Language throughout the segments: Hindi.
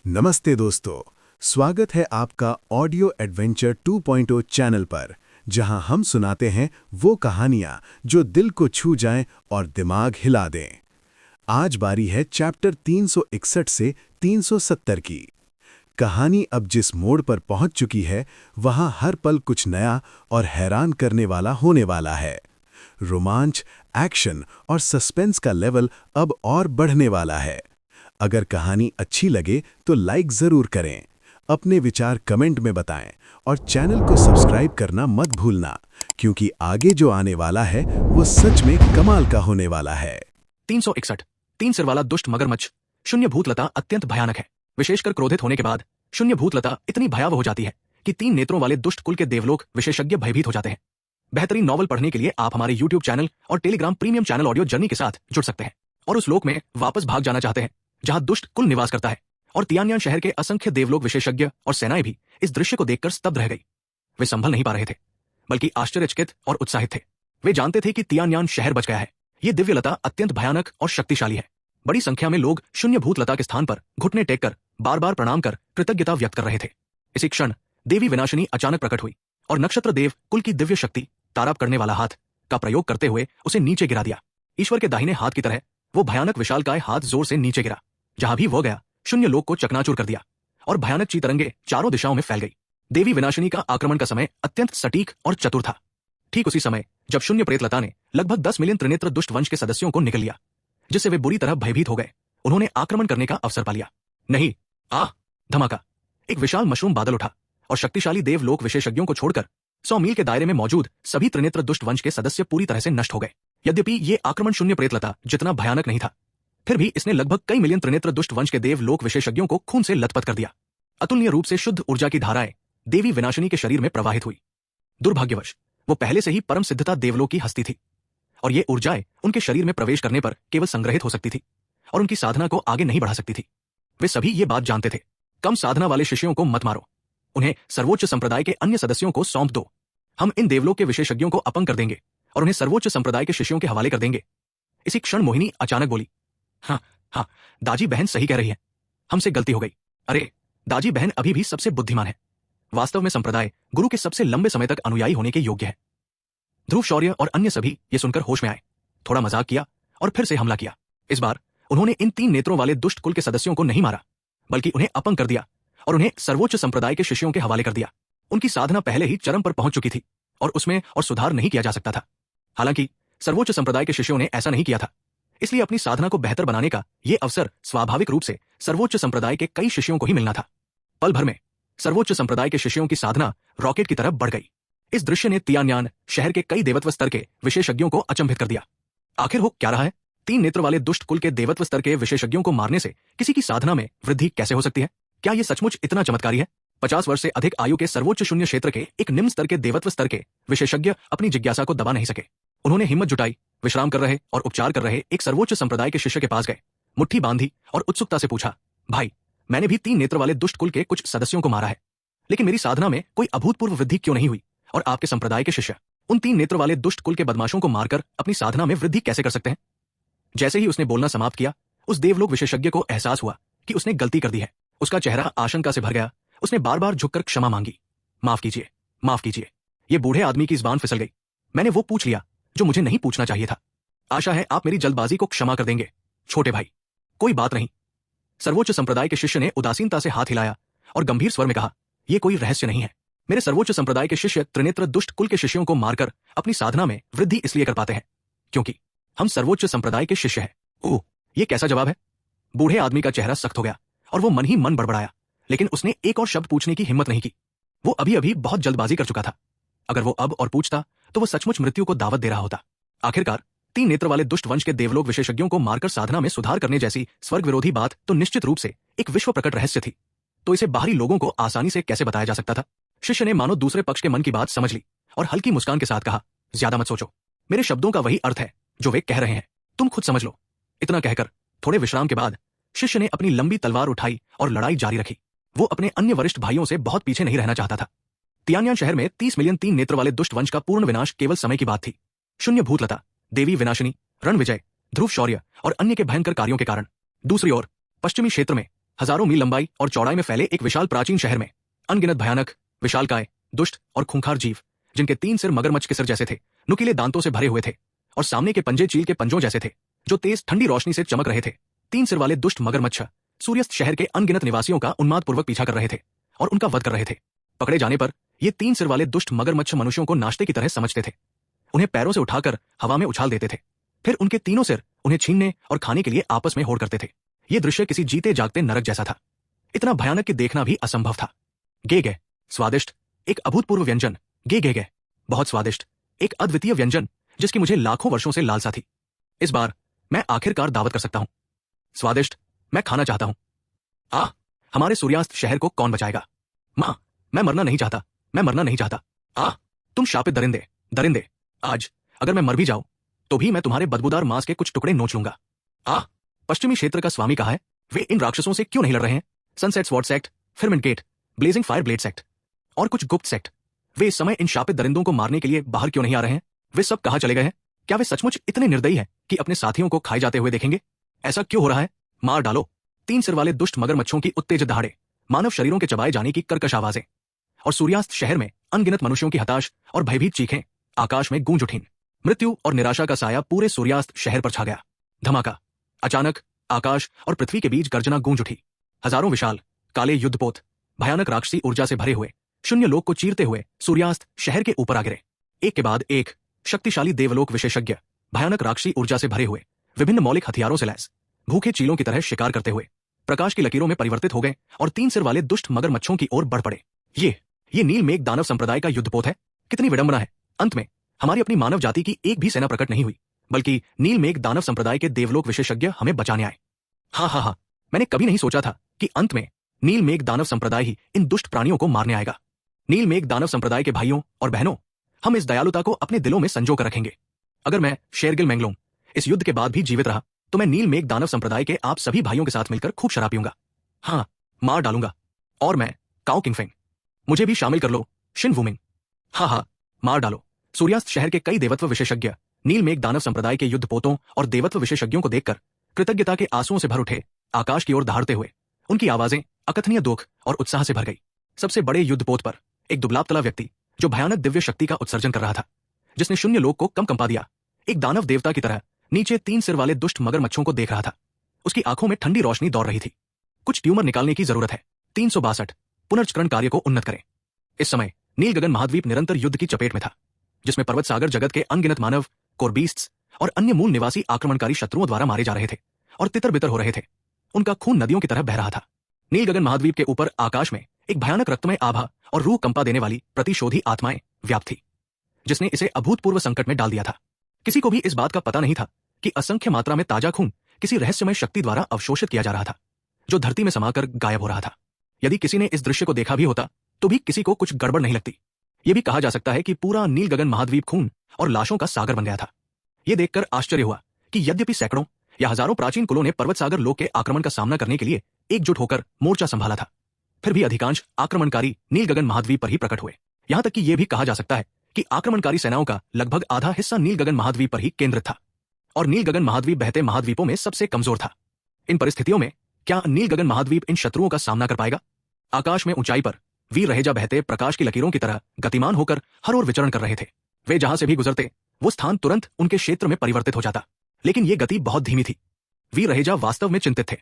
नमस्ते दोस्तों, स्वागत है आपका ऑडियो एडवेंचर 2.0 चैनल पर, जहां हम सुनाते हैं वो कहानियां जो दिल को छू जाएं और दिमाग हिला दें। आज बारी है चैप्टर 361 से 370 की। कहानी अब जिस मोड़ पर पहुंच चुकी है, वहां हर पल कुछ नया और हैरान करने वाला होने वाला है। रोमांच, एक्शन और सस्पेंस का लेवल अब और बढ़ने वाला है। अगर कहानी अच्छी लगे तो लाइक जरूर करें, अपने विचार कमेंट में बताएं और चैनल को सब्सक्राइब करना मत भूलना, क्योंकि आगे जो आने वाला है वो सच में कमाल का होने वाला है। 361 तीन सिर वाला दुष्ट मगरमच्छ। शून्य भूतलता अत्यंत भयानक है। विशेषकर क्रोधित होने के बाद शून्य भूतलता इतनी भयावह हो जाती है कि तीन नेत्रों वाले दुष्ट कुल के देवलोक विशेषज्ञ भयभीत हो जाते हैं। बेहतरीन नॉवल पढ़ने के लिए आप हमारे YouTube चैनल और Telegram premium channel audio journey के साथ जुड़ सकते हैं और उस लोक में वापस भाग जाना चाहते हैं जहां दुष्ट कुल निवास करता है। और तियान्यान शहर के असंख्य देवलोक विशेषज्ञ और सेनाएं भी इस दृश्य को देखकर स्तब्ध रह गई। वे संभल नहीं पा रहे थे, बल्कि आश्चर्यचकित और उत्साहित थे। वे जानते थे कि तियान्यान शहर बच गया है। ये दिव्यलता अत्यंत भयानक और शक्तिशाली है। बड़ी संख्या में लोग शून्य भूतलता के स्थान पर घुटने टेक कर बार बार प्रणाम कर कृतज्ञता व्यक्त कर रहे थे। इसी क्षण देवी विनाशिनी अचानक प्रकट हुई और नक्षत्र देव कुल की दिव्य शक्ति ताराप करने वाला हाथ का प्रयोग करते हुए उसे नीचे गिरा दिया। ईश्वर के दाहिने हाथ की तरह वो भयानक विशालकाय हाथ जोर से नीचे गिरा। जहां भी वो गया, शून्य लोक को चकनाचूर कर दिया और भयानक चीतरंगे चारों दिशाओं में फैल गई। देवी विनाशिनी का आक्रमण का समय अत्यंत सटीक और चतुर था। ठीक उसी समय जब शून्य प्रेतलता ने लगभग 10 मिलियन त्रिनेत्र दुष्ट वंश के सदस्यों को निकल लिया, जिससे वे बुरी तरह भयभीत हो गए, उन्होंने आक्रमण करने का अवसर पा लिया। नहीं, धमाका! एक विशाल मशरूम बादल उठा और शक्तिशाली देवलोक विशेषज्ञों को छोड़कर 100 मील के दायरे में मौजूद सभी त्रिनेत्र दुष्ट वंश के सदस्य पूरी तरह से नष्ट हो गए। यद्यपि ये आक्रमण शून्य प्रेतलता जितना भयानक नहीं था, फिर भी इसने लगभग कई मिलियन त्रिनेत्र दुष्ट वंश के देवलोक विशेषज्ञों को खून से लथपथ कर दिया। अतुलनीय रूप से शुद्ध ऊर्जा की धाराएं देवी विनाशिनी के शरीर में प्रवाहित हुई। दुर्भाग्यवश वो पहले से ही परम सिद्धता देवलोक की हस्ती थी और ये ऊर्जाएं उनके शरीर में प्रवेश करने पर केवल संग्रहित हो सकती थी और उनकी साधना को आगे नहीं बढ़ा सकती थी। वे सभी ये बात जानते थे। कम साधना वाले शिष्यों को मत मारो, उन्हें सर्वोच्च संप्रदाय के अन्य सदस्यों को सौंप दो। हम इन देवलोक के विशेषज्ञों को अपंग कर देंगे और उन्हें सर्वोच्च संप्रदाय के शिष्यों के हवाले कर देंगे। इसी क्षण मोहिनी अचानक बोली, हाँ, दाजी बहन सही कह रही है, हमसे गलती हो गई। अरे, दाजी बहन अभी भी सबसे बुद्धिमान है। वास्तव में संप्रदाय गुरु के सबसे लंबे समय तक अनुयायी होने के योग्य है। ध्रुव, शौर्य और अन्य सभी ये सुनकर होश में आए, थोड़ा मजाक किया और फिर से हमला किया। इस बार उन्होंने इन तीन नेत्रों वाले दुष्ट कुल के सदस्यों को नहीं मारा, बल्कि उन्हें अपंग कर दिया और उन्हें सर्वोच्च संप्रदाय के शिष्यों के हवाले कर दिया। उनकी साधना पहले ही चरम पर पहुंच चुकी थी और उसमें और सुधार नहीं किया जा सकता था। हालांकि सर्वोच्च संप्रदाय के शिष्यों ने ऐसा नहीं किया था, इसलिए अपनी साधना को बेहतर बनाने का यह अवसर स्वाभाविक रूप से सर्वोच्च संप्रदाय के कई शिष्यों को ही मिलना था। पल भर में सर्वोच्च संप्रदाय के शिष्यों की साधना रॉकेट की तरफ बढ़ गई। इस दृश्य ने तियान्यान शहर के कई देवत्व स्तर के विशेषज्ञों को अचंभित कर दिया। आखिर हो क्या रहा है? तीन नेत्र वाले दुष्ट कुल के देवत्व स्तर के विशेषज्ञों को मारने से किसी की साधना में वृद्धि कैसे हो सकती है? क्या यह सचमुच इतना चमत्कारी है? 50 वर्ष से अधिक आयु के सर्वोच्च शून्य क्षेत्र के एक निम्न स्तर के देवत्व स्तर के विशेषज्ञ अपनी जिज्ञासा को दबा नहीं सके। उन्होंने हिम्मत जुटाई, विश्राम कर रहे और उपचार कर रहे एक सर्वोच्च संप्रदाय के शिष्य के पास गए, मुट्ठी बांधी और उत्सुकता से पूछा, भाई, मैंने भी तीन नेत्र वाले दुष्ट कुल के कुछ सदस्यों को मारा है, लेकिन मेरी साधना में कोई अभूतपूर्व वृद्धि क्यों नहीं हुई? और आपके संप्रदाय के शिष्य उन तीन नेत्र वाले दुष्ट कुल के बदमाशों को मारकर अपनी साधना में वृद्धि कैसे कर सकते हैं? जैसे ही उसने बोलना समाप्त किया, उस देवलोक विशेषज्ञ को एहसास हुआ कि उसने गलती कर दी है। उसका चेहरा आशंका से भर गया। उसने बार बार झुककर क्षमा मांगी। माफ कीजिए, माफ कीजिए। ये बूढ़े आदमी की जुबान फिसल गई। मैंने वो पूछ लिया जो मुझे नहीं पूछना चाहिए था। आशा है आप मेरी जल्दबाजी को क्षमा कर देंगे, छोटे भाई। कोई बात नहीं। सर्वोच्च संप्रदाय के शिष्य ने उदासीनता से हाथ हिलाया और गंभीर स्वर में कहा, यह कोई रहस्य नहीं है। मेरे सर्वोच्च संप्रदाय के शिष्य त्रिनेत्र दुष्ट कुल के शिष्यों को मारकर अपनी साधना में वृद्धि इसलिए कर पाते हैं क्योंकि हम सर्वोच्च संप्रदाय के शिष्य हैं। ओह, ये कैसा जवाब है? बूढ़े आदमी का चेहरा सख्त हो गया और वो मन ही मन बड़बड़ाया, लेकिन उसने एक और शब्द पूछने की हिम्मत नहीं की। वो अभी अभी बहुत जल्दबाजी कर चुका था। अगर वो अब और पूछता तो वो सचमुच मृत्यु को दावत दे रहा होता। आखिरकार तीन नेत्र वाले दुष्ट वंश के देवलोक विशेषज्ञों को मारकर साधना में सुधार करने जैसी स्वर्ग विरोधी बात तो निश्चित रूप से एक विश्व प्रकट रहस्य थी, तो इसे बाहरी लोगों को आसानी से कैसे बताया जा सकता था? शिष्य ने मानो दूसरे पक्ष के मन की बात समझ ली और हल्की मुस्कान के साथ कहा, ज्यादा मत सोचो, मेरे शब्दों का वही अर्थ है जो वे कह रहे हैं, तुम खुद समझ लो। इतना कहकर थोड़े विश्राम के बाद शिष्य ने अपनी लंबी तलवार उठाई और लड़ाई जारी रखी। वो अपने अन्य वरिष्ठ भाइयों से बहुत पीछे नहीं रहना चाहता था। तियान्यान शहर में 30 मिलियन तीन नेत्र वाले दुष्ट वंश का पूर्ण विनाश केवल समय की बात थी। शून्य भूतलता, देवी विनाशिनी, रण विजय, ध्रुव शौर्य और अन्य के भयंकर कार्यों के कारण। दूसरी ओर पश्चिमी क्षेत्र में हजारों मील लंबाई और चौड़ाई में फैले एक विशाल प्राचीन शहर में अनगिनत भयानक, विशालकाय, दुष्ट और खूंखार जीव, जिनके 3 सिर मगरमच्छ के सिर जैसे थे, नुकीले दांतों से भरे हुए थे और सामने के पंजे चील के पंजों जैसे थे, जो तेज ठंडी रोशनी से चमक रहे थे। 3 सिर वाले दुष्ट मगरमच्छ सूर्यास्त शहर के अनगिनत निवासियों का उन्मादपूर्वक पीछा कर रहे थे और उनका वध कर रहे थे। पकड़े जाने पर ये 3 सिर वाले दुष्ट मगरमच्छ मनुष्यों को नाश्ते की तरह समझते थे। उन्हें पैरों से उठाकर हवा में उछाल देते थे, फिर उनके तीनों सिर उन्हें छीनने और खाने के लिए आपस में होड़ करते थे। ये दृश्य किसी जीते जागते नरक जैसा था, इतना भयानक कि देखना भी असंभव था। गे गे, स्वादिष्ट, एक अभूतपूर्व व्यंजन। गे गे गे, बहुत स्वादिष्ट, एक अद्वितीय व्यंजन जिसकी मुझे लाखों वर्षों से लालसा थी। इस बार मैं आखिरकार दावत कर सकता हूं। स्वादिष्ट, मैं खाना चाहता हूं। हमारे सूर्यास्त शहर को कौन बचाएगा? मां, मैं मरना नहीं चाहता, मैं मरना नहीं चाहता। तुम शापित दरिंदे, दरिंदे, आज अगर मैं मर भी जाऊं तो भी मैं तुम्हारे बदबूदार मांस के कुछ टुकड़े नोच लूंगा। पश्चिमी क्षेत्र का स्वामी कहा है, वे इन राक्षसों से क्यों नहीं लड़ रहे हैं? Sunset sword sect, firmament gate, blazing fire blade sect और कुछ गुप्त सेक्ट, वे इस समय इन शापित दरिंदों को मारने के लिए बाहर क्यों नहीं आ रहे हैं? वे सब कहां चले गए हैं? क्या वे सचमुच इतने निर्दयी हैं कि अपने साथियों को खाए जाते हुए देखेंगे? ऐसा क्यों हो रहा है? मार डालो। 3 सिर वाले दुष्ट मगरमच्छों की उत्तेजित दहाड़े, मानव शरीरों के चबाए जाने की कर्कश आवाजें और सूर्यास्त शहर में अनगिनत मनुष्यों की हताश और भयभीत चीखें आकाश में गूंज उठीं। मृत्यु और निराशा का साया पूरे सूर्यास्त शहर पर छा गया। धमाका, अचानक आकाश और पृथ्वी के बीच गर्जना गूंज उठी। हजारों विशाल काले युद्धपोत भयानक राक्षसी ऊर्जा से भरे हुए शून्य लोक को चीरते हुए सूर्यास्त शहर के ऊपर आ गिरे। एक के बाद एक शक्तिशाली देवलोक विशेषज्ञ भयानक राक्षसी ऊर्जा से भरे हुए विभिन्न मौलिक हथियारों से लैस भूखे चीलों की तरह शिकार करते हुए प्रकाश की लकीरों में परिवर्तित हो गए और 3 सिर वाले दुष्ट मगरमच्छों की ओर बढ़ पड़े। ये नील मेघ दानव संप्रदाय का युद्धपोत है। कितनी विडंबना है, अंत में हमारी अपनी मानव जाति की एक भी सेना प्रकट नहीं हुई, बल्कि नील मेघ दानव संप्रदाय के देवलोक विशेषज्ञ हमें बचाने आए। हाँ, मैंने कभी नहीं सोचा था कि अंत में नील मेघ दानव संप्रदाय ही इन दुष्ट प्राणियों को मारने आएगा। नील मेघ दानव संप्रदाय के भाइयों और बहनों, हम इस दयालुता को अपने दिलों में संजो कर रखेंगे। अगर मैं शेरगिल मैंगलोम इस युद्ध के बाद भी जीवित रहा तो मैं नील मेघ दानव संप्रदाय के आप सभी भाइयों के साथ मिलकर खूब शराब पीऊंगा। हाँ, मार डालूंगा। और मैं काओ किंगफेंग, मुझे भी शामिल कर लो। शिन वुमिंग, हाँ, मार डालो। सूर्यास्त शहर के कई देवत्व विशेषज्ञ नील मेघ दानव संप्रदाय के युद्धपोतों और देवत्व विशेषज्ञों को देखकर कृतज्ञता के आंसुओं से भर उठे। आकाश की ओर दहाड़ते हुए उनकी आवाजें अकथनीय दुख और उत्साह से भर गई। सबसे बड़े युद्धपोत पर एक दुबला तला व्यक्ति जो भयानक दिव्य शक्ति का उत्सर्जन कर रहा था, जिसने शून्य लोक को कंपा दिया, एक दानव देवता की तरह नीचे 3 सिर वाले दुष्ट मगरमच्छों को देख रहा था। उसकी आंखों में ठंडी रोशनी दौड़ रही थी। कुछ ट्यूमर निकालने की जरूरत है। 362 पुनर्चक्रण कार्य को उन्नत करें। इस समय नील गगन महाद्वीप निरंतर युद्ध की चपेट में था, जिसमें पर्वत सागर जगत के अनगिनत मानव, कोरबीस्ट्स और अन्य मूल निवासी आक्रमणकारी शत्रुओं द्वारा मारे जा रहे थे और तितर बितर हो रहे थे। उनका खून नदियों की तरह बह रहा था। नील गगन महाद्वीप के ऊपर आकाश में एक भयानक रक्तमय आभा और रूह कंपा देने वाली प्रतिशोधी आत्माएं व्याप्त थी, जिसने इसे अभूतपूर्व संकट में डाल दिया था। किसी को भी इस बात का पता नहीं था कि असंख्य मात्रा में ताजा खून किसी रहस्यमय शक्ति द्वारा अवशोषित किया जा रहा था, जो धरती में समाकर गायब हो रहा था। यदि किसी ने इस दृश्य को देखा भी होता तो भी किसी को कुछ गड़बड़ नहीं लगती। यह भी कहा जा सकता है कि पूरा नील गगन महाद्वीप खून और लाशों का सागर बन गया था। यह देखकर आश्चर्य हुआ कि यद्यपि सैकड़ों या हजारों प्राचीन कुलों ने पर्वत सागर लोक के आक्रमण का सामना करने के लिए एकजुट होकर मोर्चा संभाला था, फिर भी अधिकांश आक्रमणकारी नील गगन महाद्वीप पर ही प्रकट हुए। यहां तक कि यह भी कहा जा सकता है कि आक्रमणकारी सेनाओं का लगभग आधा हिस्सा नील गगन महाद्वीप पर ही केंद्रित था और नील गगन महाद्वीप बहते महाद्वीपों में सबसे कमजोर था। इन परिस्थितियों में क्या नील गगन महाद्वीप इन शत्रुओं का सामना कर पाएगा? आकाश में ऊंचाई पर वीर रहेजा बहते प्रकाश की लकीरों की तरह गतिमान होकर हर ओर विचरण कर रहे थे। वे जहां से भी गुजरते वो स्थान तुरंत उनके क्षेत्र में परिवर्तित हो जाता, लेकिन यह गति बहुत धीमी थी। वीर रहेजा वास्तव में चिंतित थे।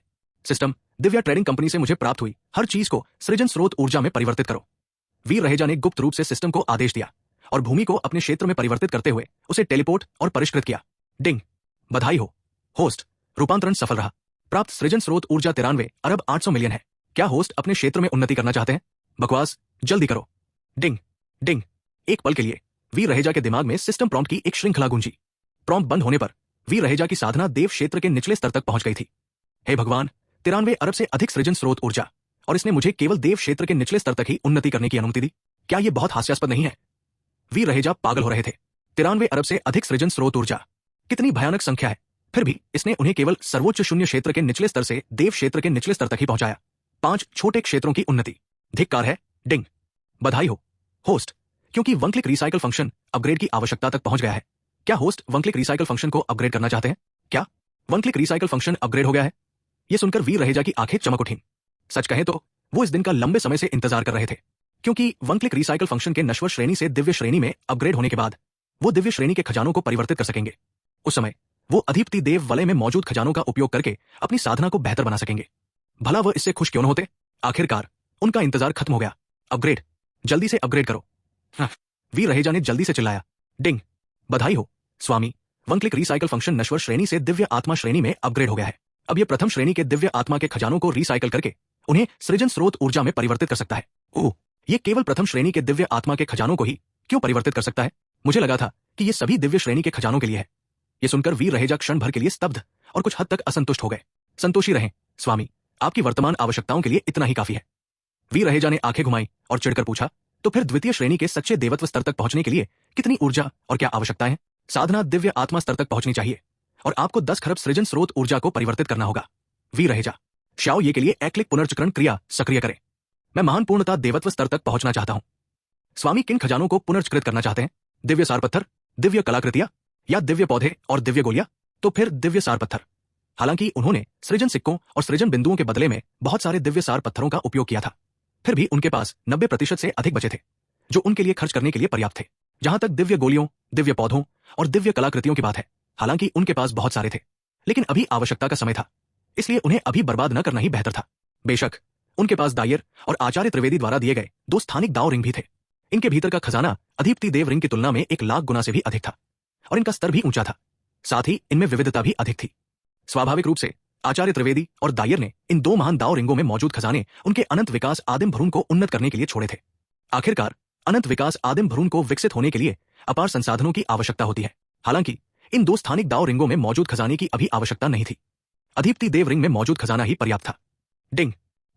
सिस्टम दिव्या ट्रेडिंग कंपनी से मुझे प्राप्त हुई हर चीज को सृजन स्रोत ऊर्जा में परिवर्तित करो। वीर रहेजा ने गुप्त रूप से सिस्टम को आदेश दिया और भूमि को अपने क्षेत्र में परिवर्तित करते हुए उसे टेलीपोर्ट और परिष्कृत किया। डिंग, बधाई हो होस्ट, रूपांतरण सफल रहा। प्राप्त सृजन स्रोत ऊर्जा 93 अरब 800 मिलियन है। क्या होस्ट अपने क्षेत्र में उन्नति करना चाहते हैं? बकवास, जल्दी करो। डिंग डिंग। एक पल के लिए वीर रहेजा के दिमाग में सिस्टम प्रॉम्प्ट की एक श्रृंखला गूंजी। प्रॉम्प्ट बंद होने पर वीर रहेजा की साधना देव क्षेत्र के निचले स्तर तक पहुंच गई थी। हे भगवान, 93 अरब से अधिक सृजन स्रोत ऊर्जा, और इसने मुझे केवल देव क्षेत्र के निचले स्तर तक ही उन्नति करने की अनुमति दी। क्या यह बहुत हास्यास्पद नहीं है? वीर रहेजा पागल हो रहे थे। 93 अरब से अधिक सृजन स्रोत ऊर्जा कितनी भयानक संख्या है। फिर भी इसने उन्हें केवल सर्वोच्च शून्य क्षेत्र के निचले स्तर से देव क्षेत्र के निचले स्तर तक ही पहुंचाया। 5 छोटे क्षेत्रों की उन्नति। धिक्कार है। डिंग, बधाई हो होस्ट, क्योंकि one click recycle function upgrade की आवश्यकता तक पहुंच गया है। क्या host one click recycle function को अपग्रेड करना चाहते हैं? क्या one click recycle function upgrade हो गया है? यह सुनकर वीर रहेजा की आंखें चमक उठीं। सच कहें तो वो इस दिन का लंबे समय से इंतजार कर रहे थे, क्योंकि वन क्लिक रिसाइकल फंक्शन के नश्वर श्रेणी से दिव्य श्रेणी में अपग्रेड होने के बाद वो दिव्य श्रेणी के खजानों को परिवर्तित कर सकेंगे। उस समय वो अधिपति देव वलय में मौजूद खजानों का उपयोग करके अपनी साधना को बेहतर बना सकेंगे। भला वह इससे खुश क्यों न होते। आखिरकार उनका इंतजार खत्म हो गया। अपग्रेड, जल्दी से अपग्रेड करो। वीर रहेजा ने जल्दी से चिल्लाया। डिंग, बधाई हो स्वामी, वन क्लिक रिसाइकल फंक्शन नश्वर श्रेणी से दिव्य आत्मा श्रेणी में अपग्रेड हो गया है। अब यह प्रथम श्रेणी के दिव्य आत्मा के खजानों को रिसाइकल करके उन्हें सृजन स्रोत ऊर्जा में परिवर्तित कर सकता है। ओह, ये केवल प्रथम श्रेणी के दिव्य आत्मा के खजानों को ही क्यों परिवर्तित कर सकता है? मुझे लगा था कि ये सभी दिव्य श्रेणी के खजानों के लिए है। ये सुनकर वीर रहेजा क्षण भर के लिए स्तब्ध और कुछ हद तक असंतुष्ट हो गए। संतोषी रहें स्वामी, आपकी वर्तमान आवश्यकताओं के लिए इतना ही काफी है। वीर रहेजा ने आंखें घुमाई और चिढ़कर पूछा, तो फिर द्वितीय श्रेणी के सच्चे देवत्व स्तर तक पहुंचने के लिए कितनी ऊर्जा और क्या आवश्यकताएं? साधना दिव्य आत्मा स्तर तक पहुंचनी चाहिए और आपको 10 खरब सृजन स्रोत ऊर्जा को परिवर्तित करना होगा। वीर रहेजा, शाओ ये के लिए एक क्लिक पुनर्चक्रण क्रिया सक्रिय करें। मैं महान पूर्णता देवत्व स्तर तक पहुंचना चाहता हूं। स्वामी किन खजानों को पुनर्चक्रित करना चाहते हैं? दिव्य सार पत्थर, दिव्य कलाकृतियां या दिव्य पौधे और दिव्य गोलियां? तो फिर दिव्य सार पत्थर। हालांकि उन्होंने सृजन सिक्कों और सृजन बिंदुओं के बदले में बहुत सारे दिव्य सार पत्थरों का उपयोग किया था, फिर भी उनके पास 90% से अधिक बचे थे जो उनके लिए खर्च करने के लिए पर्याप्त थे। जहां तक दिव्य गोलियों, दिव्य पौधों और दिव्य कलाकृतियों की बात है, हालांकि उनके पास बहुत सारे थे, लेकिन अभी आवश्यकता का समय था, इसलिए उन्हें अभी बर्बाद न करना ही बेहतर था। बेशक उनके पास दायर और आचार्य त्रिवेदी द्वारा दिए गए 2 स्थानिक दाव रिंग भी थे। इनके भीतर का खजाना अधिपति देव रिंग की तुलना में 1 लाख गुना से भी अधिक था और इनका स्तर भी ऊंचा था। साथ ही इनमें विविधता भी अधिक थी। स्वाभाविक रूप से आचार्य त्रिवेदी और दायर ने इन 2 महान दाव रिंगों में मौजूद खजाने उनके अनंत विकास आदिम भ्रूण को उन्नत करने के लिए छोड़े थे। आखिरकार अनंत विकास आदिम भ्रूण को विकसित होने के लिए अपार संसाधनों की आवश्यकता होती है। हालांकि इन 2 स्थानिक दाव रिंगों में मौजूद खजाने की अभी आवश्यकता नहीं थी। अधिपति देव रिंग में मौजूद खजाना ही पर्याप्त था। डिंग,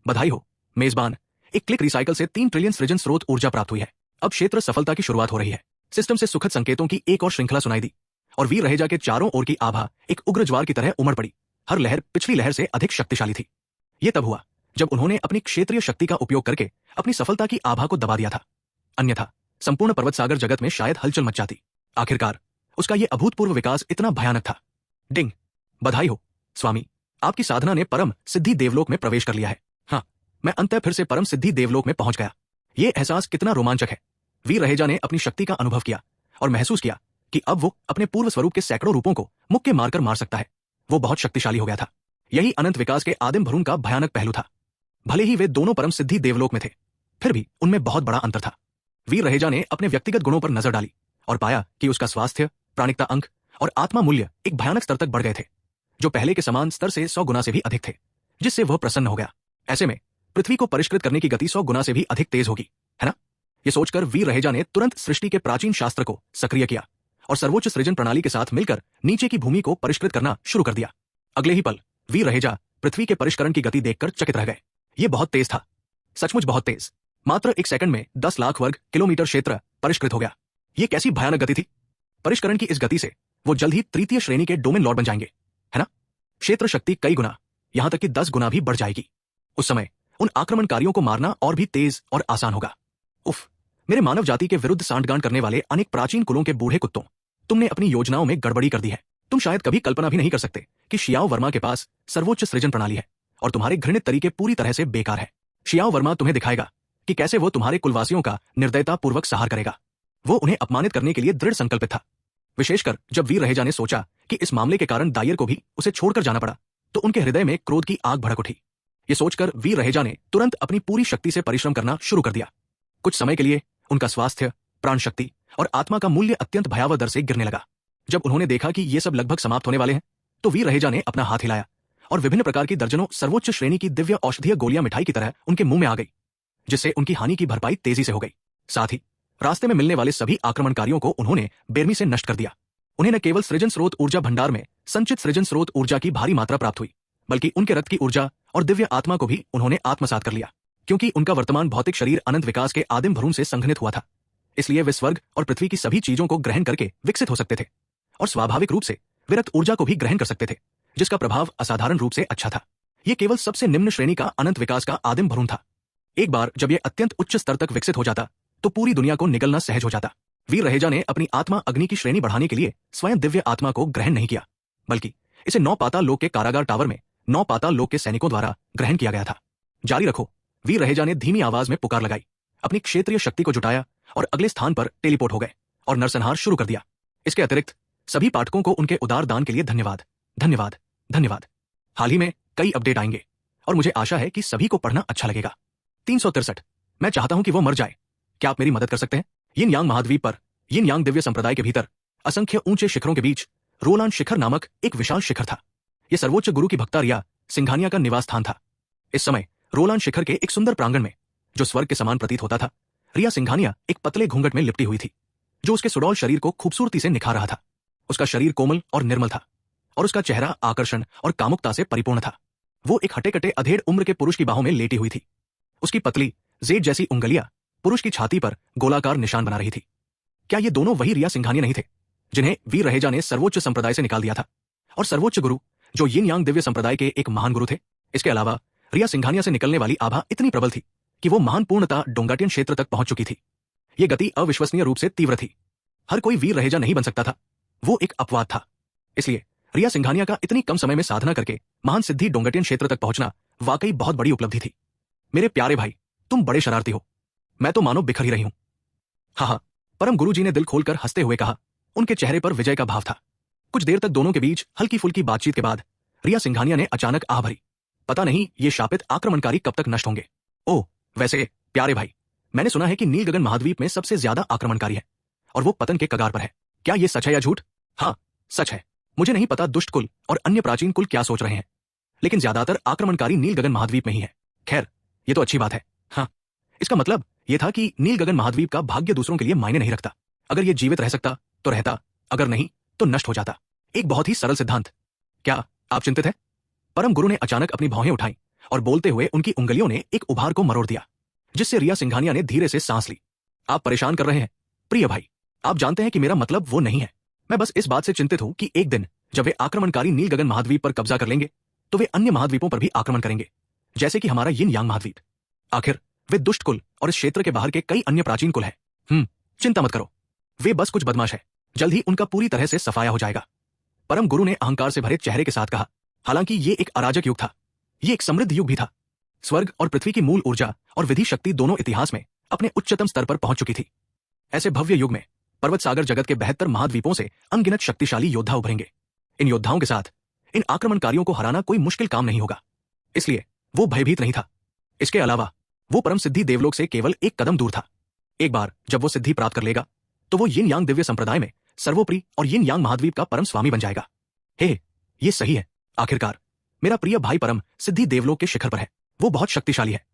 बधाई हो मेजबान, एक क्लिक रिसाइकल से 3 ट्रिलियन सृजन स्रोत ऊर्जा प्राप्त हुई है। अब क्षेत्र सफलता की शुरुआत हो रही है। सिस्टम से सुखद संकेतों की एक और श्रृंखला सुनाई दी और वीर रहेजा के चारों ओर की आभा एक उग्र ज्वार की तरह उमड़ पड़ी। हर लहर पिछली लहर से अधिक शक्तिशाली थी। यह तब हुआ जब उन्होंने अपनी क्षेत्रीय शक्ति का उपयोग करके अपनी सफलता की आभा को दबा दिया था, अन्यथा संपूर्ण पर्वत सागर जगत में शायद हलचल मच जाती। आखिरकार उसका यह अभूतपूर्व विकास इतना भयानक था। डिंग, बधाई हो स्वामी, आपकी साधना ने परम सिद्धि देवलोक में प्रवेश कर लिया है। हाँ, मैं अंततः फिर से परम सिद्धि देवलोक में पहुंच गया। यह एहसास कितना रोमांचक है। वीर रहेजा ने अपनी शक्ति का अनुभव किया और महसूस किया कि अब वो अपने पूर्व स्वरूप के सैकड़ों रूपों को मुक्के मारकर मार सकता है। वो बहुत शक्तिशाली हो गया था। यही अनंत विकास के आदिम भ्रूण का भयानक पहलू था। भले ही वे दोनों परम सिद्धि देवलोक में थे, फिर भी उनमें बहुत बड़ा अंतर था। वीर रहेजा ने अपने व्यक्तिगत गुणों पर नजर डाली और पाया कि उसका स्वास्थ्य, प्राणिकता अंक और आत्मा मूल्य एक भयानक स्तर तक बढ़ गए थे, जो पहले के समान स्तर से 100 गुना से भी अधिक थे, जिससे वह प्रसन्न हो गया। ऐसे में पृथ्वी को परिष्कृत करने की गति 100 गुना से भी अधिक तेज होगी, है ना? ये सोचकर वीर रहेजा ने तुरंत सृष्टि के प्राचीन शास्त्र को सक्रिय किया और सर्वोच्च सृजन प्रणाली के साथ मिलकर नीचे की भूमि को परिष्कृत करना शुरू कर दिया। अगले ही पल वीर रहेजा पृथ्वी के परिष्करण की गति देखकर चकित रह गए। ये बहुत तेज था, सचमुच बहुत तेज। मात्र 1 सेकंड में 10 लाख वर्ग किलोमीटर क्षेत्र परिष्कृत हो गया। ये कैसी भयानक गति थी। परिष्करण की इस गति से वो जल्द ही तृतीय श्रेणी के डोमेन लॉर्ड बन जाएंगे, है ना? क्षेत्र शक्ति कई गुना, यहां तक कि 10 गुना भी बढ़ जाएगी। उस समय उन आक्रमणकारियों को मारना और भी तेज और आसान होगा। उफ, मेरे मानव जाति के विरुद्ध सांठगांठ करने वाले अनेक प्राचीन कुलों के बूढ़े कुत्तों, तुमने अपनी योजनाओं में गड़बड़ी कर दी है। तुम शायद कभी कल्पना भी नहीं कर सकते कि शियाओ वर्मा के पास सर्वोच्च सृजन प्रणाली है और तुम्हारे घृणित तरीके पूरी तरह से बेकार है। शियाओ वर्मा तुम्हें दिखाएगा कि कैसे वो तुम्हारे कुलवासियों का निर्दयता पूर्वक सहार करेगा। वो उन्हें अपमानित करने के लिए दृढ़ संकल्पित था। विशेषकर जब वीर रहेजा ने सोचा कि इस मामले के कारण दायर को भी उसे छोड़कर जाना पड़ा, तो उनके हृदय में क्रोध की आग भड़क उठी। ये सोचकर वीर रहेजा ने तुरंत अपनी पूरी शक्ति से परिश्रम करना शुरू कर दिया। कुछ समय के लिए उनका स्वास्थ्य, प्राण शक्ति और आत्मा का मूल्य अत्यंत भयावह दर से गिरने लगा। जब उन्होंने देखा कि ये सब लगभग समाप्त होने वाले हैं, तो वीर रहेजा ने अपना हाथ हिलाया और विभिन्न प्रकार की दर्जनों सर्वोच्च श्रेणी की दिव्य औषधीय गोलियां मिठाई की तरह उनके मुंह में आ गई, जिससे उनकी हानि की भरपाई तेजी से हो गई। साथ ही रास्ते में मिलने वाले सभी आक्रमणकारियों को उन्होंने बेरमी से नष्ट कर दिया। उन्हें न केवल सृजन स्रोत ऊर्जा भंडार में संचित सृजन स्रोत ऊर्जा की भारी मात्रा प्राप्त हुई, बल्कि उनके रथ की ऊर्जा और दिव्य आत्मा को भी उन्होंने आत्मसात कर लिया। क्योंकि उनका वर्तमान भौतिक शरीर अनंत विकास के आदिम भ्रूण से संघनित हुआ था, इसलिए वे स्वर्ग और पृथ्वी की सभी चीजों को ग्रहण करके विकसित हो सकते थे और स्वाभाविक रूप से वे रथ ऊर्जा को भी ग्रहण कर सकते थे, जिसका प्रभाव असाधारण रूप से अच्छा था। यह केवल सबसे निम्न श्रेणी का अनंत विकास का आदिम भ्रूण था। एक बार जब यह अत्यंत उच्च स्तर तक विकसित हो जाता, तो पूरी दुनिया को निगलना सहज हो जाता। वीर रहेजा ने अपनी आत्मा अग्नि की श्रेणी बढ़ाने के लिए स्वयं दिव्य आत्मा को ग्रहण नहीं किया, बल्कि इसे 9 पाताल लोक के कारागार टावर में 9 पाताल लोक के सैनिकों द्वारा ग्रहण किया गया था। जारी रखो, वीर रहेजा ने धीमी आवाज में पुकार लगाई, अपनी क्षेत्रीय शक्ति को जुटाया और अगले स्थान पर टेलीपोर्ट हो गए और नरसंहार शुरू कर दिया। इसके अतिरिक्त सभी पाठकों को उनके उदार दान के लिए धन्यवाद, धन्यवाद, धन्यवाद। हाल ही में कई अपडेट आएंगे और मुझे आशा है कि सभी को पढ़ना अच्छा लगेगा। 363, मैं चाहता हूं कि वो मर जाए। क्या आप मेरी मदद कर सकते हैं? यिन यांग महाद्वीप पर, यिन यांग दिव्य संप्रदाय के भीतर असंख्य ऊंचे शिखरों के बीच रोलान शिखर नामक एक विशाल शिखर था। यह सर्वोच्च गुरु की भक्ता रिया सिंघानिया का निवास स्थान था। इस समय रोलान शिखर के एक सुंदर प्रांगण में, जो स्वर्ग के समान प्रतीत होता था, रिया सिंघानिया एक पतले घूंघट में लिपटी हुई थी, जो उसके सुडौल शरीर को खूबसूरती से निखार रहा था। उसका शरीर कोमल और निर्मल था और उसका चेहरा आकर्षण और कामुकता से परिपूर्ण था। वो एक हटे-कटे अधेड़ उम्र के पुरुष की बाहों में लेटी हुई थी। उसकी पतली जेड जैसी उंगलियां पुरुष की छाती पर गोलाकार निशान बना रही थी। क्या ये दोनों वही रिया सिंघानिया नहीं थे जिन्हें वीर रहेजा ने सर्वोच्च संप्रदाय से निकाल दिया था, और सर्वोच्च गुरु जो यिन यांग दिव्य संप्रदाय के एक महान गुरु थे? इसके अलावा रिया सिंघानिया से निकलने वाली आभा इतनी प्रबल थी कि वो महान पूर्णता डोंगाटियन क्षेत्र तक पहुंच चुकी थी। ये गति अविश्वसनीय रूप से तीव्र थी। हर कोई वीर रहेजा नहीं बन सकता था, वो एक अपवाद था। इसलिए रिया सिंघानिया का इतनी कम समय में साधना करके महान सिद्धि डोंगाटियन क्षेत्र तक पहुंचना वाकई बहुत बड़ी उपलब्धि थी। मेरे प्यारे भाई, तुम बड़े शरारती हो। मैं तो मानो बिखर ही रही हूं। हाँ, परम गुरुजी ने दिल खोलकर हंसते हुए कहा। उनके चेहरे पर विजय का भाव था। कुछ देर तक दोनों के बीच हल्की फुल्की बातचीत के बाद रिया सिंघानिया ने अचानक आह भरी। पता नहीं ये शापित आक्रमणकारी कब तक नष्ट होंगे। ओह, वैसे प्यारे भाई, मैंने सुना है कि नील गगन महाद्वीप में सबसे ज्यादा आक्रमणकारी है और वो पतन के कगार पर है। क्या ये सच है या झूठ? हाँ, सच है। मुझे नहीं पता दुष्ट कुल और अन्य प्राचीन कुल क्या सोच रहे हैं, लेकिन ज्यादातर आक्रमणकारी नील गगन महाद्वीप में ही है। खैर, ये तो अच्छी बात है। हाँ, इसका मतलब यह था कि नील गगन महाद्वीप का भाग्य दूसरों के लिए मायने नहीं रखता। अगर ये जीवित रह सकता तो रहता, अगर नहीं तो नष्ट हो जाता। एक बहुत ही सरल सिद्धांत। क्या आप चिंतित हैं? परम गुरु ने अचानक अपनी भौहें उठाई और बोलते हुए उनकी उंगलियों ने एक उभार को मरोड़ दिया, जिससे रिया सिंघानिया ने धीरे से सांस ली। आप परेशान कर रहे हैं प्रिय भाई। आप जानते हैं कि मेरा मतलब वो नहीं है। मैं बस इस बात से चिंतित हूं कि एक दिन जब वे आक्रमणकारी नील गगन महाद्वीप पर कब्जा कर लेंगे तो वे अन्य महाद्वीपों पर भी आक्रमण करेंगे, जैसे कि हमारा यिन यांग महाद्वीप। आखिर वे दुष्ट कुल और इस क्षेत्र के बाहर के कई अन्य प्राचीन कुल हैं। चिंता मत करो, वे बस कुछ बदमाश है। जल्द ही उनका पूरी तरह से सफाया हो जाएगा। परम गुरु ने अहंकार से भरे चेहरे के साथ कहा। हालांकि ये एक अराजक युग था, ये एक समृद्ध युग भी था। स्वर्ग और पृथ्वी की मूल ऊर्जा और विधि शक्ति दोनों इतिहास में अपने उच्चतम स्तर पर पहुंच चुकी थी। ऐसे भव्य युग में पर्वत सागर जगत के 72 महाद्वीपों से अनगिनत शक्तिशाली योद्धा उभरेंगे। इन योद्धाओं के साथ इन आक्रमणकारियों को हराना कोई मुश्किल काम नहीं होगा, इसलिए वो भयभीत नहीं था। इसके अलावा वो परम सिद्धि देवलोक से केवल एक कदम दूर था। एक बार जब वो सिद्धि प्राप्त कर लेगा तो वो यिन यांग दिव्य संप्रदाय में सर्वोपरि और यिन यांग महाद्वीप का परम स्वामी बन जाएगा। हे, ये सही है। आखिरकार मेरा प्रिय भाई परम सिद्धि देवलोक के शिखर पर है। वो बहुत शक्तिशाली है।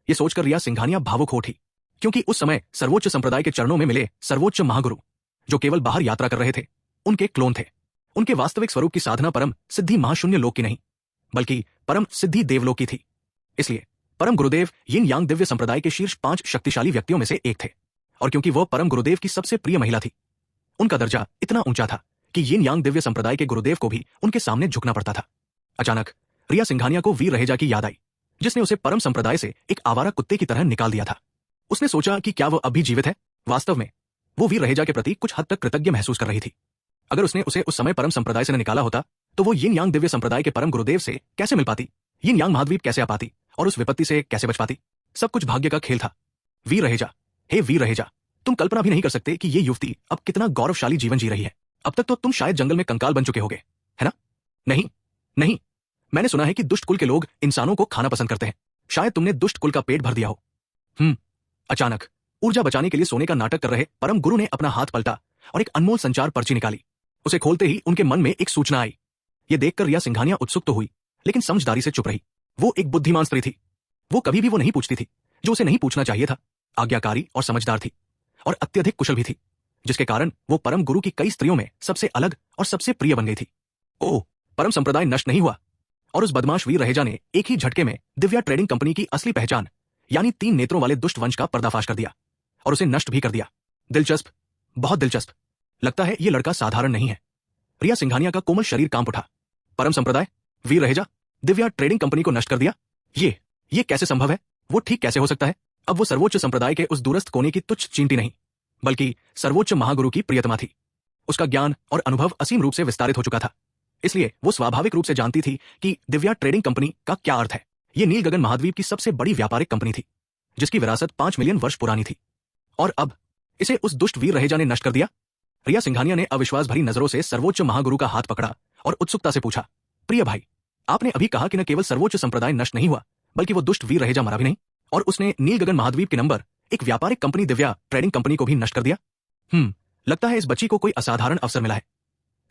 ये सोचकर रिया सिंघानिया भावुक हो उठी, क्योंकि उस समय सर्वोच्च संप्रदाय के चरणों में मिले सर्वोच्च महागुरु, जो केवल बाहर यात्रा कर रहे थे, उनके क्लोन थे। उनके वास्तविक स्वरूप की साधना परम सिद्धि महाशून्य लोक की नहीं, बल्कि परम सिद्धि देवलोक की थी। इसलिए परम गुरुदेव यिन यांग दिव्य संप्रदाय के शीर्ष 5 शक्तिशाली व्यक्तियों में से एक थे। और क्योंकि वह परम गुरुदेव की सबसे प्रिय महिला थी, उनका दर्जा इतना ऊंचा था कि यिन यांग दिव्य संप्रदाय के गुरुदेव को भी उनके सामने झुकना पड़ता था। अचानक रिया सिंघानिया को वीर रहेजा की याद आई, जिसने उसे परम संप्रदाय से एक आवारा कुत्ते की तरह निकाल दिया था। उसने सोचा कि क्या वह अब भी जीवित है। वास्तव में वो वीर रहेजा के प्रति कुछ हद तक कृतज्ञ महसूस कर रही थी। अगर उसने उसे उस समय परम संप्रदाय से न निकाला होता तो वो यिन यांग दिव्य संप्रदाय के परम गुरुदेव से कैसे मिल पाती, यिन यांग महाद्वीप कैसे आ पाती और उस विपत्ति से कैसे बच पाती। सब कुछ भाग्य का खेल था। वीर रहेजा, हे वीर रहेजा, तुम कल्पना भी नहीं कर सकते कि ये युवती अब कितना गौरवशाली जीवन जी रही है। अब तक तो तुम शायद जंगल में कंकाल बन चुके होगे, है ना? नहीं नहीं, मैंने सुना है कि दुष्ट कुल के लोग इंसानों को खाना पसंद करते हैं। शायद तुमने दुष्ट कुल का पेट भर दिया हो। अचानक ऊर्जा बचाने के लिए सोने का नाटक कर रहे परम गुरु ने अपना हाथ पलटा और एक अनमोल संचार पर्ची निकाली। उसे खोलते ही उनके मन में एक सूचना आई। यह देखकर रिया सिंघानिया उत्सुक तो हुई, लेकिन समझदारी से चुप रही। वो एक बुद्धिमान स्त्री थी। वो कभी भी वो नहीं पूछती थी जो उसे नहीं पूछना चाहिए था। आज्ञाकारी और समझदार थी और अत्यधिक कुशल भी थी, जिसके कारण वो परम गुरु की कई स्त्रियों में सबसे अलग और सबसे प्रिय बन गई थी। ओह, परम संप्रदाय नष्ट नहीं हुआ और उस बदमाश वीर रहेजा ने एक ही झटके में दिव्या ट्रेडिंग कंपनी की असली पहचान यानी 3 नेत्रों वाले दुष्ट वंश का पर्दाफाश कर दिया और उसे नष्ट भी कर दिया। दिलचस्प, बहुत दिलचस्प। लगता है ये लड़का साधारण नहीं है। रिया सिंघानिया का कोमल शरीर कांप उठा। परम संप्रदाय, वीर रहेजा, दिव्या ट्रेडिंग कंपनी को नष्ट कर दिया? ये कैसे संभव है? वो ठीक कैसे हो सकता है? अब वो सर्वोच्च संप्रदाय के उस दूरस्थ कोने की तुच्छ चींटी नहीं, बल्कि सर्वोच्च महागुरु की प्रियतमा थी। उसका ज्ञान और अनुभव असीम रूप से विस्तारित हो चुका था, इसलिए वो स्वाभाविक रूप से जानती थी कि दिव्या ट्रेडिंग कंपनी का क्या अर्थ है। ये नील गगन महाद्वीप की सबसे बड़ी व्यापारिक कंपनी थी, जिसकी विरासत 5 मिलियन वर्ष पुरानी थी। और अब इसे उस दुष्ट वीर रहेजा ने नष्ट कर दिया। रिया सिंघानिया ने अविश्वास भरी नजरों से सर्वोच्च महागुरु का हाथ पकड़ा और उत्सुकता से पूछा, प्रिय भाई, आपने अभी कहा कि न केवल सर्वोच्च संप्रदाय नष्ट नहीं हुआ, बल्कि वो दुष्ट वीर रहेजा मरा भी नहीं, और उसने नील गगन महाद्वीप के नंबर एक व्यापारिक कंपनी दिव्या ट्रेडिंग कंपनी को भी नष्ट कर दिया। लगता है इस बच्ची को कोई असाधारण अवसर मिला है।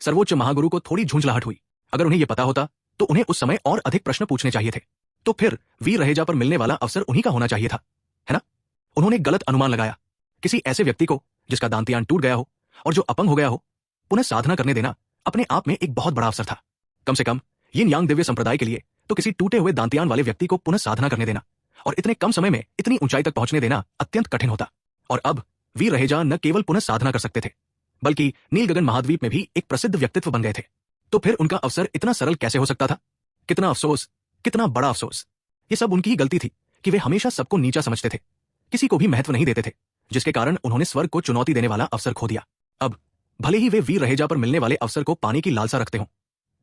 सर्वोच्च महागुरु को थोड़ी झुंझलाहट हुई। अगर उन्हें यह पता होता तो उन्हें उस समय और अधिक प्रश्न पूछने चाहिए थे। तो फिर वीर रहेजा पर मिलने वाला अवसर उन्हीं का होना चाहिए था, है ना? उन्होंने गलत अनुमान लगाया। किसी ऐसे व्यक्ति को जिसका दांतियान टूट गया हो और जो अपंग हो गया हो, पुनः साधना करने देना अपने आप में एक बहुत बड़ा अवसर था। कम से कम यिन यांग दिव्य संप्रदाय के लिए तो किसी टूटे हुए दांतियान वाले व्यक्ति को पुनः साधना करने देना और इतने कम समय में इतनी ऊंचाई तक पहुंचने देना अत्यंत कठिन होता। और अब वीर रहेजा न केवल पुनः साधना कर सकते थे, बल्कि नील गगन महाद्वीप में भी एक प्रसिद्ध व्यक्तित्व बन गए थे। तो फिर उनका अवसर इतना सरल कैसे हो सकता था? कितना अफसोस, कितना बड़ा अफसोस। ये सब उनकी ही गलती थी कि वे हमेशा सबको नीचा समझते थे, किसी को भी महत्व नहीं देते थे, जिसके कारण उन्होंने स्वर्ग को चुनौती देने वाला अवसर खो दिया। अब भले ही वे वीर रहेजा पर मिलने वाले अवसर को पाने की लालसा रखते हों,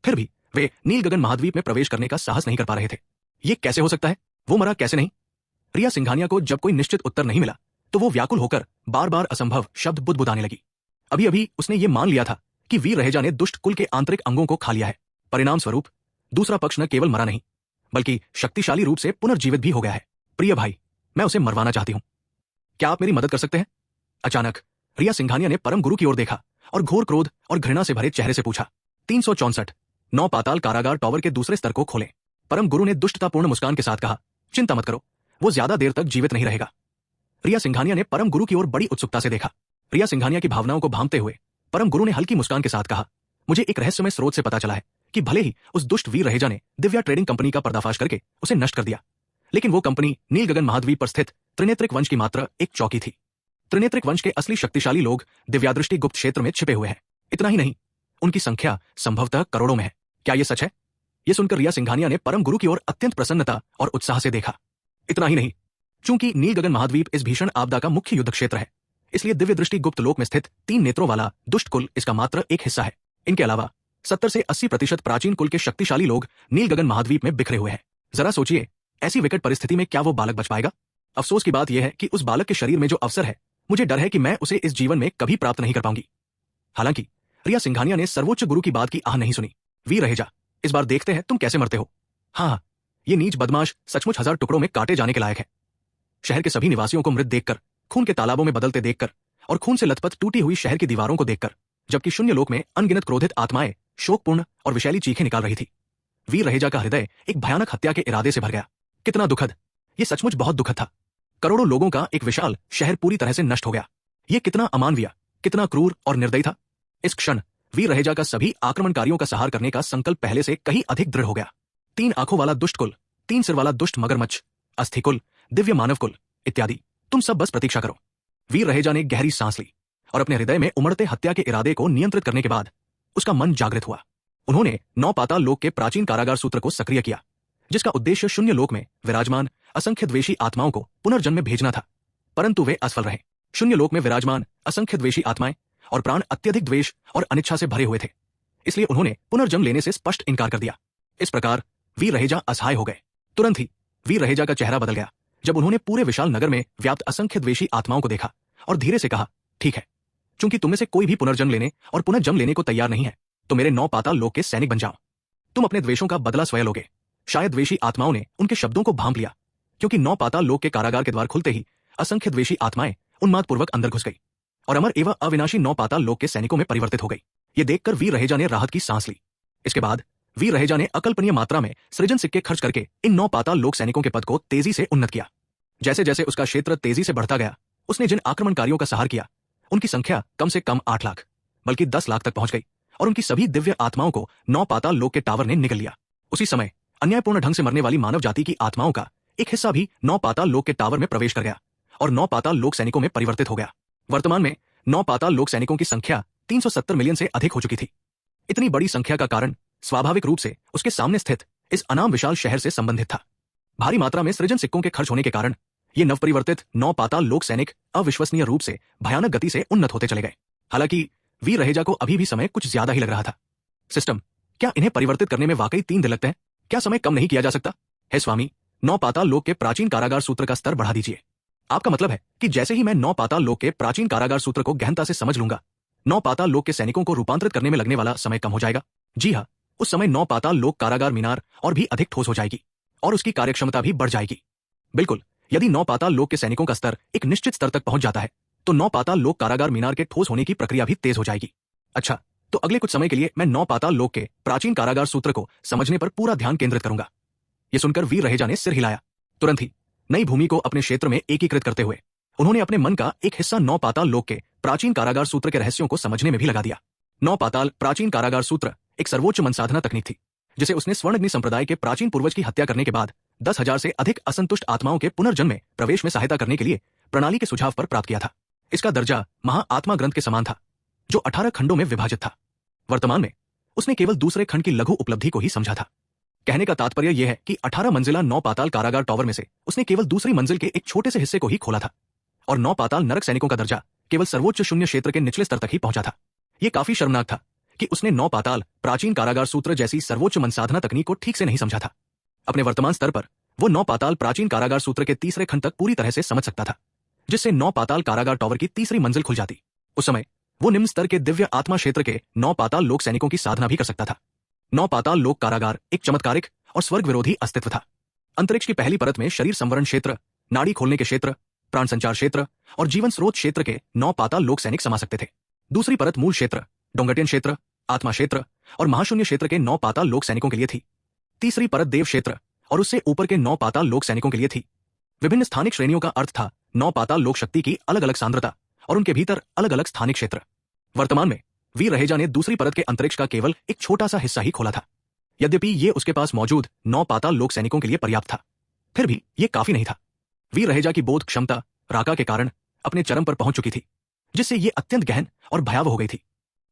फिर भी वे नील गगन महाद्वीप में प्रवेश करने का साहस नहीं कर पा रहे थे। ये कैसे हो सकता है? वो मरा कैसे नहीं? रिया सिंघानिया को जब कोई निश्चित उत्तर नहीं मिला तो वो व्याकुल होकर बार बार असंभव शब्द बुदबुदाने लगी। अभी अभी उसने ये मान लिया था कि वीर रहेजा ने दुष्ट कुल के आंतरिक अंगों को खा लिया है। परिणाम स्वरूप दूसरा पक्ष न केवल मरा नहीं, बल्कि शक्तिशाली रूप से पुनर्जीवित भी हो गया है। प्रिय भाई, मैं उसे मरवाना चाहती हूं। क्या आप मेरी मदद कर सकते हैं? अचानक रिया सिंघानिया ने परम गुरु की ओर देखा और घोर क्रोध और घृणा से भरे चेहरे से पूछा। 364 9 पाताल कारागार टॉवर के दूसरे स्तर को खोलें। परम गुरु ने दुष्टतापूर्ण मुस्कान के साथ कहा, चिंता मत करो, वो ज्यादा देर तक जीवित नहीं रहेगा। रिया सिंघानिया ने परम गुरु की ओर बड़ी उत्सुकता से देखा। रिया सिंघानिया की भावनाओं को भांपते हुए परम गुरु ने हल्की मुस्कान के साथ कहा, मुझे एक रहस्यमय स्रोत से पता चला है कि भले ही उस दुष्ट वीर रहेजा ने दिव्या ट्रेडिंग कंपनी का पर्दाफाश करके उसे नष्ट कर दिया, लेकिन वो कंपनी नील गगन महाद्वीप पर स्थित त्रिनेत्रिक वंश की मात्र एक चौकी थी। त्रिनेत्रिक वंश के असली शक्तिशाली लोग दिव्यादृष्टि गुप्त क्षेत्र में छिपे हुए हैं। इतना ही नहीं, उनकी संख्या संभवतः करोड़ों में है। क्या यह सच है? यह सुनकर रिया सिंघानिया ने परम गुरु की ओर अत्यंत प्रसन्नता और उत्साह से देखा। इतना ही नहीं, चूंकि नील गगन महाद्वीप इस भीषण आपदा का मुख्य युद्ध क्षेत्र है, इसलिए दिव्य दृष्टि गुप्त लोक में स्थित 3 नेत्रों वाला दुष्ट कुल इसका मात्र एक हिस्सा है। इनके अलावा 70 से 80% प्राचीन कुल के शक्तिशाली लोग नील गगन महाद्वीप में बिखरे हुए हैं। जरा सोचिए, ऐसी विकट परिस्थिति में क्या वो बालक बच पाएगा? अफसोस की बात यह है कि उस बालक के शरीर में जो अवसर है, मुझे डर है कि मैं उसे इस जीवन में कभी प्राप्त नहीं कर पाऊंगी। हालांकि रिया सिंघानिया ने सर्वोच्च गुरु की बात की आह नहीं सुनी। वीर रहेजा, इस बार देखते हैं तुम कैसे मरते हो। हाँ, ये नीच बदमाश सचमुच 1000 टुकड़ों में काटे जाने के लायक है। शहर के सभी निवासियों को मृत देखकर, खून के तालाबों में बदलते देखकर और खून से लथपथ टूटी हुई शहर की दीवारों को देखकर, जबकि शून्य लोक में अनगिनत क्रोधित आत्माएं शोकपूर्ण और विषैली चीखें निकाल रही थी, वीर रहेजा का हृदय एक भयानक हत्या के इरादे से भर गया। कितना दुखद! ये सचमुच बहुत दुखद था। करोड़ों लोगों का एक विशाल शहर पूरी तरह से नष्ट हो गया। ये कितना अमानवीय, कितना क्रूर और निर्दयी था। इस क्षण वीर रहेजा का सभी आक्रमणकारियों का संहार करने का संकल्प पहले से कहीं अधिक दृढ़ हो गया। 3 आंखों वाला दुष्ट कुल, 3 सिर वाला दुष्ट मगरमच्छ, अस्थि कुल, दिव्य मानव कुल इत्यादि, तुम सब बस प्रतीक्षा करो। वीर रहेजा ने गहरी सांस ली और अपने हृदय में उमड़ते हत्या के इरादे को नियंत्रित करने के बाद उसका मन जागृत हुआ। उन्होंने 9 पाताल लोक के प्राचीन कारागार सूत्र को सक्रिय किया, जिसका उद्देश्य शून्य लोक में विराजमान असंख्य द्वेषी आत्माओं को पुनर्जन्म में भेजना था, परंतु वे असफल रहे। शून्य लोक में विराजमान असंख्य द्वेषी आत्माएं और प्राण अत्यधिक द्वेष और अनिच्छा से भरे हुए थे, इसलिए उन्होंने पुनर्जन्म लेने से स्पष्ट इनकार कर दिया। इस प्रकार वीर रहेजा असहाय हो गए। तुरंत ही वीर रहेजा का चेहरा बदल गया जब उन्होंने पूरे विशाल नगर में व्याप्त असंख्य द्वेषी आत्माओं को देखा और धीरे से कहा, ठीक है, चूंकि तुम में से कोई भी पुनर्जन्म लेने और पुनः जन्म लेने को तैयार नहीं है, तो मेरे 9 पाताल लोक के सैनिक बन जाओ। तुम अपने द्वेषों का बदला स्वयं लोगे। शायद द्वेषी आत्माओं ने उनके शब्दों को भांप लिया, क्योंकि 9 पाताल लोक के कारागार के द्वार खुलते ही असंख्य द्वेषी आत्माएं उन्मादपूर्वक अंदर घुस गई और अमर एवं अविनाशी 9 पाताल लोक के सैनिकों में परिवर्तित हो गई। ये देखकर वीर रहेजा ने राहत की सांस ली। इसके बाद वीर रहेजा ने अकल्पनीय मात्रा में सृजन सिक्के खर्च करके इन 9 पाताल लोक सैनिकों के पद को तेजी से उन्नत किया। जैसे जैसे उसका क्षेत्र तेजी से बढ़ता गया, उसने जिन आक्रमणकारियों का संहार किया, उनकी संख्या कम से कम 8 लाख बल्कि 10 लाख तक पहुंच गई और उनकी सभी दिव्य आत्माओं को 9 पाताल लोक के टावर ने निगल लिया। उसी समय अन्यायपूर्ण ढंग से मरने वाली मानव जाति की आत्माओं का एक हिस्सा भी 9 पाताल लोक के टावर में प्रवेश कर गया और 9 पाताल लोक सैनिकों में परिवर्तित हो गया। वर्तमान में 9 पाताल लोक सैनिकों की संख्या 370 मिलियन से अधिक हो चुकी थी। इतनी बड़ी संख्या का कारण स्वाभाविक रूप से उसके सामने स्थित इस अनाम विशाल शहर से संबंधित था। भारी मात्रा में सृजन सिक्कों के खर्च होने के कारण ये नवपरिवर्तित 9 पाताल लोक सैनिक अविश्वसनीय रूप से भयानक गति से उन्नत होते चले गए। हालांकि वीर रहेजा को अभी भी समय कुछ ज्यादा ही लग रहा था। सिस्टम, क्या इन्हें परिवर्तित करने में वाकई 3 दिन लगते हैं? क्या समय कम नहीं किया जा सकता? हे स्वामी, नौ पाताल लोक के प्राचीन कारागार सूत्र का स्तर बढ़ा दीजिए। आपका मतलब है कि जैसे ही मैं नौ पाताल लोक के प्राचीन कारागार सूत्र को गहनता से समझ लूंगा, नौ पाताल लोक के सैनिकों को रूपांतरित करने में लगने वाला समय कम हो जाएगा। जी हाँ, उस समय नौ पाताल लोक कारागार मीनार और भी अधिक ठोस हो जाएगी और उसकी कार्यक्षमता भी बढ़ जाएगी। बिल्कुल, यदि नौ पाताल लोक के सैनिकों का स्तर एक निश्चित स्तर तक पहुंच जाता है तो नौ पाताल लोक कारागार मीनार के ठोस होने की प्रक्रिया भी तेज हो जाएगी। अच्छा, तो अगले कुछ समय के लिए मैं नौ पाताल लोक के प्राचीन कारागार सूत्र को समझने पर पूरा ध्यान केंद्रित करूंगा। यह सुनकर वीर रहेजा ने सिर हिलाया। तुरंत ही नई भूमि को अपने क्षेत्र में एकीकृत करते हुए उन्होंने अपने मन का एक हिस्सा नौ पाताल लोक के प्राचीन कारागार सूत्र के रहस्यों को समझने में भी लगा दिया। नौ पाताल प्राचीन कारागार सूत्र एक सर्वोच्च मनसाधना तकनीक थी जिसे उसने स्वर्णग्नि संप्रदाय के प्राचीन पूर्वज की हत्या करने के बाद 10,000 से अधिक असंतुष्ट आत्माओं के पुनर्जन्म में प्रवेश में सहायता करने के लिए प्रणाली के सुझाव पर प्राप्त किया था। इसका दर्जा महाआत्मा ग्रंथ के समान था जो 18 खंडों में विभाजित था। वर्तमान में उसने केवल दूसरे खंड की लघु उपलब्धि को ही समझा था। कहने का तात्पर्य यह है कि 18 मंजिला नौ पाताल कारागार टावर में से उसने केवल दूसरी मंजिल के एक छोटे से हिस्से को ही खोला था और नौ पाताल नरक सैनिकों का दर्जा केवल सर्वोच्च शून्य क्षेत्र के निचले स्तर तक ही पहुंचा था। यह काफी शर्मनाक था कि उसने नौ पाताल प्राचीन कारागार सूत्र जैसी सर्वोच्च मनसाधना तकनीक को ठीक से नहीं समझा था। अपने वर्तमान स्तर पर वो नौ पाताल प्राचीन कारागार सूत्र के तीसरे खंड तक पूरी तरह से समझ सकता था, जिससे नौ पाताल कारागार टावर की तीसरी मंजिल खुल जाती। उस समय वो निम्न स्तर के दिव्य आत्मा क्षेत्र के नौ पाताल लोक सैनिकों की साधना भी कर सकता था। नौ पाताल लोक कारागार एक चमत्कारिक और स्वर्ग विरोधी अस्तित्व था। अंतरिक्ष की पहली परत में शरीर संवरण क्षेत्र, नाड़ी खोलने के क्षेत्र, प्राण संचार क्षेत्र और जीवन स्रोत क्षेत्र के नौ पाताल लोक सैनिक समा सकते थे। दूसरी परत मूल क्षेत्र, डोंगटियन क्षेत्र, आत्मा क्षेत्र और महाशून्य क्षेत्र के नौ पाताल लोक सैनिकों के लिए थी। तीसरी परत देव क्षेत्र और उससे ऊपर के नौ पाताल लोक सैनिकों के लिए थी। विभिन्न स्थानिक श्रेणियों का अर्थ था नौ पाताल लोक शक्ति की अलग अलग सांद्रता और उनके भीतर अलग अलग स्थानिक क्षेत्र। वर्तमान में वीर रहेजा ने दूसरी परत के अंतरिक्ष का केवल एक छोटा सा हिस्सा ही खोला था। यद्यपि ये उसके पास मौजूद नौ पाताल लोक सैनिकों के लिए पर्याप्त था, फिर भी ये काफी नहीं था। वीर रहेजा की बोध क्षमता राका के कारण अपने चरम पर पहुंच चुकी थी, जिससे ये अत्यंत गहन और भयावह हो गई थी।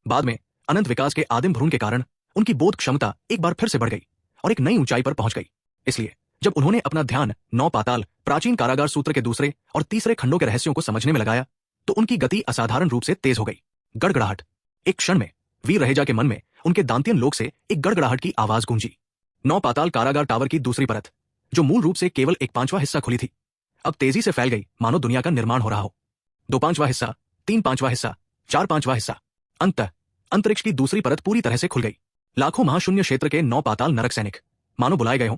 बाद में अनंत विकास के आदिम भ्रूण के कारण उनकी बोध क्षमता एक बार फिर से बढ़ गई और एक नई ऊंचाई पर पहुंच गई। इसलिए जब उन्होंने अपना ध्यान नौ पाताल प्राचीन कारागार सूत्र के दूसरे और तीसरे खंडों के रहस्यों को समझने में लगाया तो उनकी गति असाधारण रूप से तेज हो गई। गड़गड़ाहट। एक क्षण में वीर रहेजा के मन में उनके दांतियन लोक से एक गड़गड़ाहट की आवाज गूंजी। नौ पाताल कारागार टावर की दूसरी परत, जो मूल रूप से केवल एक पांचवा हिस्सा खुली थी, अब तेजी से फैल गई मानो दुनिया का निर्माण हो रहा हो। 2/5वां हिस्सा, 3/5वां हिस्सा, 4/5वां हिस्सा, अंततः अंतरिक्ष की दूसरी परत पूरी तरह से खुल गई। लाखों महाशून्य क्षेत्र के नौ पाताल नरक सैनिक मानो बुलाए गए हों,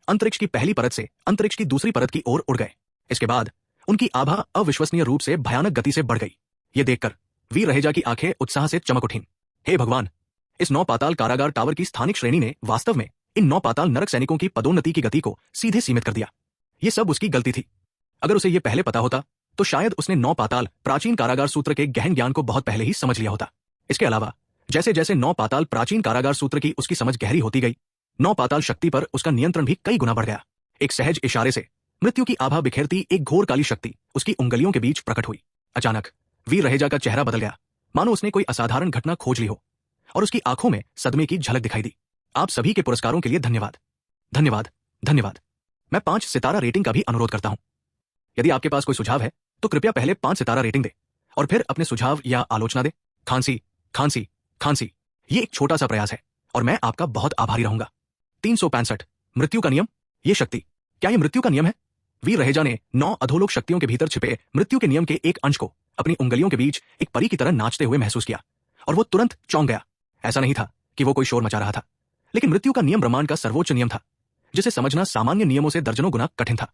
अंतरिक्ष की पहली परत से अंतरिक्ष की दूसरी परत की ओर उड़ गए। इसके बाद उनकी आभा अविश्वसनीय रूप से भयानक गति से बढ़ गई। ये देखकर वीर रहेजा की आंखें उत्साह से चमक उठीं। हे भगवान, इस नौ पाताल कारागार टावर की स्थानिक श्रेणी ने वास्तव में इन नौ पाताल नरक सैनिकों की पदोन्नति की गति को सीधे सीमित कर दिया। ये सब उसकी गलती थी। अगर उसे ये पहले पता होता तो शायद उसने नौ पाताल प्राचीन कारागार सूत्र के गहन ज्ञान को बहुत पहले ही समझ लिया होता। इसके अलावा जैसे जैसे नौ पाताल प्राचीन कारागार सूत्र की उसकी समझ गहरी होती गई, नौ पाताल शक्ति पर उसका नियंत्रण भी कई गुना बढ़ गया। एक सहज इशारे से मृत्यु की आभा बिखेरती एक घोर काली शक्ति उसकी उंगलियों के बीच प्रकट हुई। अचानक वीर रहेजा का चेहरा बदल गया, मानो उसने कोई असाधारण घटना खोज ली हो, और उसकी आंखों में सदमे की झलक दिखाई दी। आप सभी के पुरस्कारों के लिए धन्यवाद, धन्यवाद, धन्यवाद। मैं 5 सितारा रेटिंग का भी अनुरोध करता हूं। यदि आपके पास कोई सुझाव है तो कृपया पहले 5 सितारा रेटिंग दे और फिर अपने सुझाव या आलोचना दे। खांसी, खांसी, खांसी, ये एक छोटा सा प्रयास है और मैं आपका बहुत आभारी रहूंगा। 365 मृत्यु का नियम, ये शक्ति, क्या ये मृत्यु का नियम है? वीर रहेजा ने 9 अधोलोक शक्तियों के भीतर छिपे मृत्यु के नियम के एक अंश को अपनी उंगलियों के बीच एक परी की तरह नाचते हुए महसूस किया और वो तुरंत चौंक गया। ऐसा नहीं था कि वो कोई शोर मचा रहा था, लेकिन मृत्यु का नियम ब्रह्मांड का सर्वोच्च नियम था जिसे समझना सामान्य नियमों से दर्जनों गुना कठिन था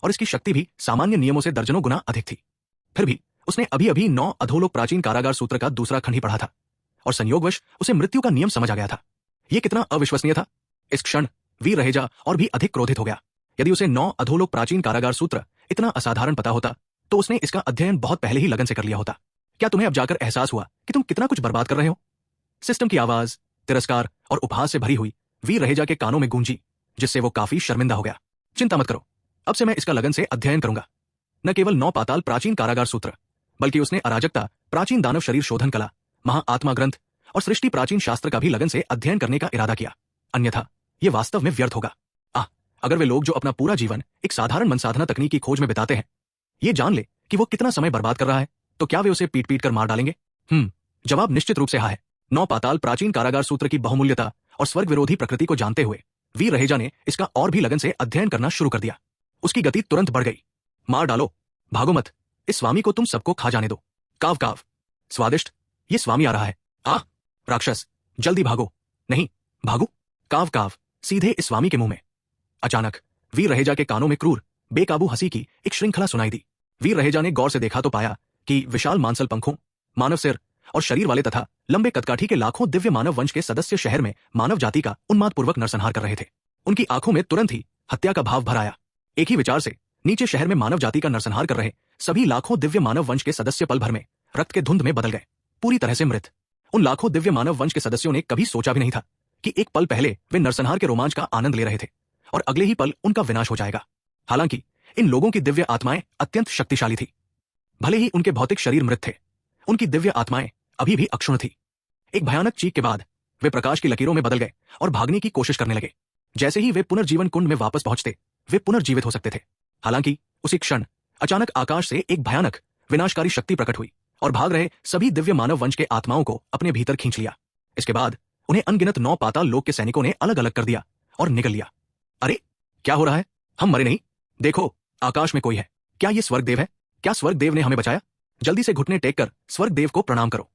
और इसकी शक्ति भी सामान्य नियमों से दर्जनों गुना अधिक थी। फिर भी उसने अभी अभी 9 अधोलोक प्राचीन कारागार सूत्र का दूसरा खंड ही पढ़ा था और संयोगवश उसे मृत्यु का नियम समझ आ गया था। यह कितना अविश्वसनीय था। इस क्षण वीर रहेजा और भी अधिक क्रोधित हो गया। यदि उसे 9 अधोलोक प्राचीन कारागार सूत्र इतना असाधारण पता होता तो उसने इसका अध्ययन बहुत पहले ही लगन से कर लिया होता। क्या तुम्हें अब जाकर एहसास हुआ कि तुम कितना कुछ बर्बाद कर रहे हो? सिस्टम की आवाज तिरस्कार और उपहास से भरी हुई वीर रहेजा के कानों में गूंजी, जिससे वो काफी शर्मिंदा हो गया। चिंता मत करो, अब से मैं इसका लगन से अध्ययन करूंगा। न केवल 9 पाताल प्राचीन कारागार सूत्र, बल्कि उसने अराजकता, प्राचीन दानव शरीर शोधन कला, महाआत्मा ग्रंथ और सृष्टि प्राचीन शास्त्र का भी लगन से अध्ययन करने का इरादा किया। अन्यथा यह वास्तव में व्यर्थ होगा। अगर वे लोग जो अपना पूरा जीवन एक साधारण मनसाधना तकनीक की खोज में बिताते हैं ये जान ले कि वो कितना समय बर्बाद कर रहा है, तो क्या वे उसे पीट पीट कर मार डालेंगे? जवाब निश्चित रूप से हाँ है। 9 पाताल प्राचीन कारागार सूत्र की बहुमूल्यता और स्वर्ग विरोधी प्रकृति को जानते हुए वीर रहेजा ने इसका और भी लगन से अध्ययन करना शुरू कर दिया। उसकी गति तुरंत बढ़ गई। मार डालो, भागो मत, इस स्वामी को तुम सबको खा जाने दो। काव काव, स्वादिष्ट, ये स्वामी आ रहा है। आह, राक्षस, जल्दी भागो। नहीं, भागो। काव काव, सीधे इस स्वामी के मुंह में। अचानक वीर रहेजा के कानों में क्रूर, बेकाबू हंसी की एक श्रृंखला सुनाई दी। वीर रहेजा ने गौर से देखा तो पाया कि विशाल मांसल पंखों, मानव सिर और शरीर वाले तथा लंबे कदकाठी के लाखों दिव्य मानव वंश के सदस्य शहर में मानव जाति का उन्मादपूर्वक नरसंहार कर रहे थे। उनकी आंखों में तुरंत ही हत्या का भाव भर आया। एक ही विचार से नीचे शहर में मानव जाति का नरसंहार कर रहे सभी लाखों दिव्य मानव वंश के सदस्य पल भर में रक्त के धुंध में बदल गए, पूरी तरह से मृत। उन लाखों दिव्य मानव वंश के सदस्यों ने कभी सोचा भी नहीं था कि एक पल पहले वे नरसंहार के रोमांच का आनंद ले रहे थे और अगले ही पल उनका विनाश हो जाएगा। हालांकि इन लोगों की दिव्य आत्माएं अत्यंत शक्तिशाली थी। भले ही उनके भौतिक शरीर मृत थे, उनकी दिव्य आत्माएं अभी भी अक्षुण्ण थी। एक भयानक चीख के बाद वे प्रकाश की लकीरों में बदल गए और भागने की कोशिश करने लगे। जैसे ही वे पुनर्जीवन कुंड में वापस पहुंचते, वे पुनर्जीवित हो सकते थे। हालांकि उसी क्षण अचानक आकाश से एक भयानक विनाशकारी शक्ति प्रकट हुई और भाग रहे सभी दिव्य मानव वंश के आत्माओं को अपने भीतर खींच लिया। इसके बाद उन्हें अनगिनत 9 पाताल लोक के सैनिकों ने अलग अलग कर दिया और निगल लिया। अरे, क्या हो रहा है? हम मरे नहीं। देखो, आकाश में कोई है। क्या ये स्वर्गदेव है? क्या स्वर्गदेव ने हमें बचाया? जल्दी से घुटने टेक कर स्वर्गदेव को प्रणाम करो।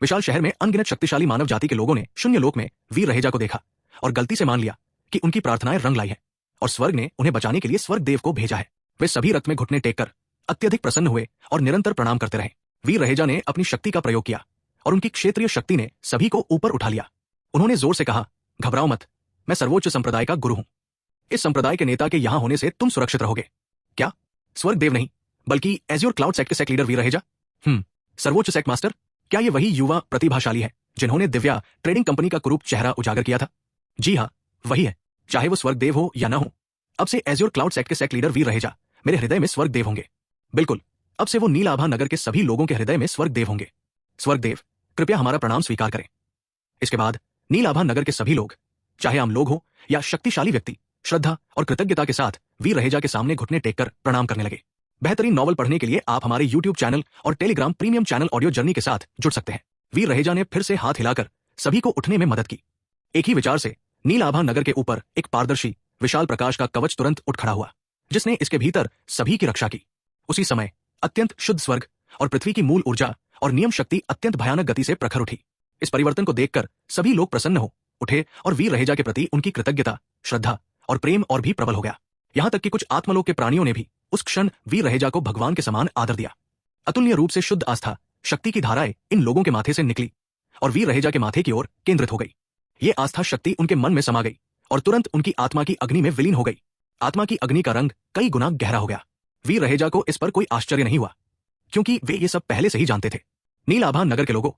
विशाल शहर में अनगिनत शक्तिशाली मानव जाति के लोगों ने शून्य लोक में वीर रहेजा को देखा और गलती से मान लिया कि उनकी प्रार्थनाएं रंग लाई है और स्वर्ग ने उन्हें बचाने के लिए स्वर्गदेव को भेजा है। वे सभी रक्त में घुटने टेक कर अत्यधिक प्रसन्न हुए और निरंतर प्रणाम करते रहे। वीर रहेजा ने अपनी शक्ति का प्रयोग किया और उनकी क्षेत्रीय शक्ति ने सभी को ऊपर उठा लिया। उन्होंने जोर से कहा, घबराओ मत, मैं सर्वोच्च संप्रदाय का गुरु हूं। इस संप्रदाय के नेता के यहां होने से तुम सुरक्षित रहोगे। क्या? स्वर्गदेव नहीं, बल्कि एज्योर क्लाउड सेक्ट के सेक्ट लीडर वीर रहेजा? सर्वोच्च सेक्ट मास्टर? क्या ये वही युवा प्रतिभाशाली है जिन्होंने दिव्या ट्रेडिंग कंपनी का कुरूप चेहरा उजागर किया था? जी हाँ, वही है। चाहे वो स्वर्गदेव हो या न हो, अब से एज्योर क्लाउड सेक्ट के सेक्ट लीडर वीर रहेजा मेरे हृदय में स्वर्गदेव होंगे। बिल्कुल, अब से वो नीलाभा नगर के सभी लोगों के हृदय में स्वर्गदेव होंगे। स्वर्गदेव, कृपया हमारा प्रणाम स्वीकार करें। इसके बाद नीलाभा नगर के सभी लोग, चाहे आम लोग हो या शक्तिशाली व्यक्ति, श्रद्धा और कृतज्ञता के साथ वीर रहेजा के सामने घुटने टेककर प्रणाम करने लगे। बेहतरीन नॉवल पढ़ने के लिए आप हमारे YouTube चैनल और Telegram premium channel audio journey के साथ जुड़ सकते हैं। वीर रहेजा ने फिर से हाथ हिलाकर सभी को उठने में मदद की। एक ही विचार से नीलाभा नगर के ऊपर एक पारदर्शी विशाल प्रकाश का कवच तुरंत उठ खड़ा हुआ, जिसने इसके भीतर सभी की रक्षा की। उसी समय अत्यंत शुद्ध स्वर्ग और पृथ्वी की मूल ऊर्जा और नियम शक्ति अत्यंत भयानक गति से प्रखर उठी। इस परिवर्तन को देखकर सभी लोग प्रसन्न हो उठे और वीर रहेजा के प्रति उनकी कृतज्ञता, श्रद्धा और प्रेम और भी प्रबल हो गया। यहां तक कि कुछ आत्मलोक के प्राणियों ने भी उस क्षण वीर रहेजा को भगवान के समान आदर दिया। अतुल्य रूप से शुद्ध आस्था, शक्ति की धाराएं इन लोगों के माथे से निकली और वीर रहेजा के माथे की ओर केंद्रित हो गई। ये आस्था शक्ति उनके मन में समा गई और तुरंत उनकी आत्मा की अग्नि में विलीन हो गई। आत्मा की अग्नि का रंग कई गुना गहरा हो गया। वीर रहेजा को इस पर कोई आश्चर्य नहीं हुआ, क्योंकि वे ये सब पहले से ही जानते थे। नीलाभा नगर के लोगों,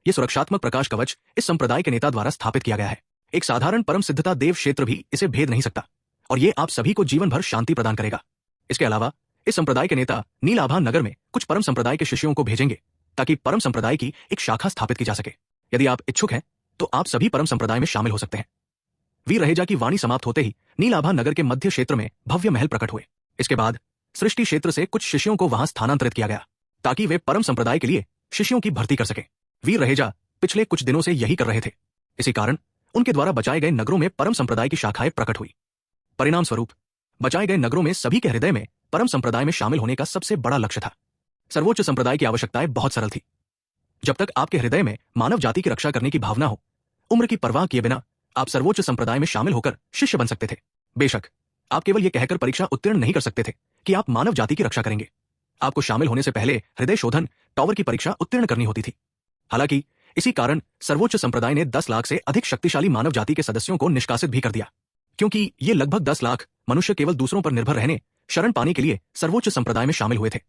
ये सुरक्षात्मक प्रकाश कवच इस संप्रदाय के नेता द्वारा स्थापित किया गया है। एक साधारण परम सिद्धता देव क्षेत्र भी इसे भेद नहीं सकता और ये आप सभी को जीवन भर शांति प्रदान करेगा। इसके अलावा इस संप्रदाय के नेता नीलाभा नगर में कुछ परम संप्रदाय के शिष्यों को भेजेंगे ताकि परम संप्रदाय की एक शाखा स्थापित की जा सके। यदि आप इच्छुक हैं तो आप सभी परम संप्रदाय में शामिल हो सकते हैं। वीर रहेजा की वाणी समाप्त होते ही नीलाभा नगर के मध्य क्षेत्र में भव्य महल प्रकट हुए। इसके बाद सृष्टि क्षेत्र से कुछ शिष्यों को वहां स्थानांतरित किया गया ताकि वे परम संप्रदाय के लिए शिष्यों की भर्ती कर सके। वीर रहेजा पिछले कुछ दिनों से यही कर रहे थे। इसी कारण उनके द्वारा बचाए गए नगरों में परम संप्रदाय की शाखाएं प्रकट हुई। परिणाम स्वरूप बचाए गए नगरों में सभी के हृदय में परम संप्रदाय में शामिल होने का सबसे बड़ा लक्ष्य था। सर्वोच्च संप्रदाय की आवश्यकताएं बहुत सरल थी। जब तक आपके हृदय में मानव जाति की रक्षा करने की भावना हो, उम्र की परवाह किए बिना आप सर्वोच्च संप्रदाय में शामिल होकर शिष्य बन सकते थे। बेशक आप केवल यह कहकर परीक्षा उत्तीर्ण नहीं कर सकते थे कि आप मानव जाति की रक्षा करेंगे। आपको शामिल होने से पहले हृदय शोधन टॉवर की परीक्षा उत्तीर्ण करनी होती थी। हालांकि इसी कारण सर्वोच्च संप्रदाय ने 10 लाख से अधिक शक्तिशाली मानव जाति के सदस्यों को निष्कासित भी कर दिया, क्योंकि ये लगभग 10 लाख मनुष्य केवल दूसरों पर निर्भर रहने, शरण पाने के लिए सर्वोच्च संप्रदाय में शामिल हुए थे,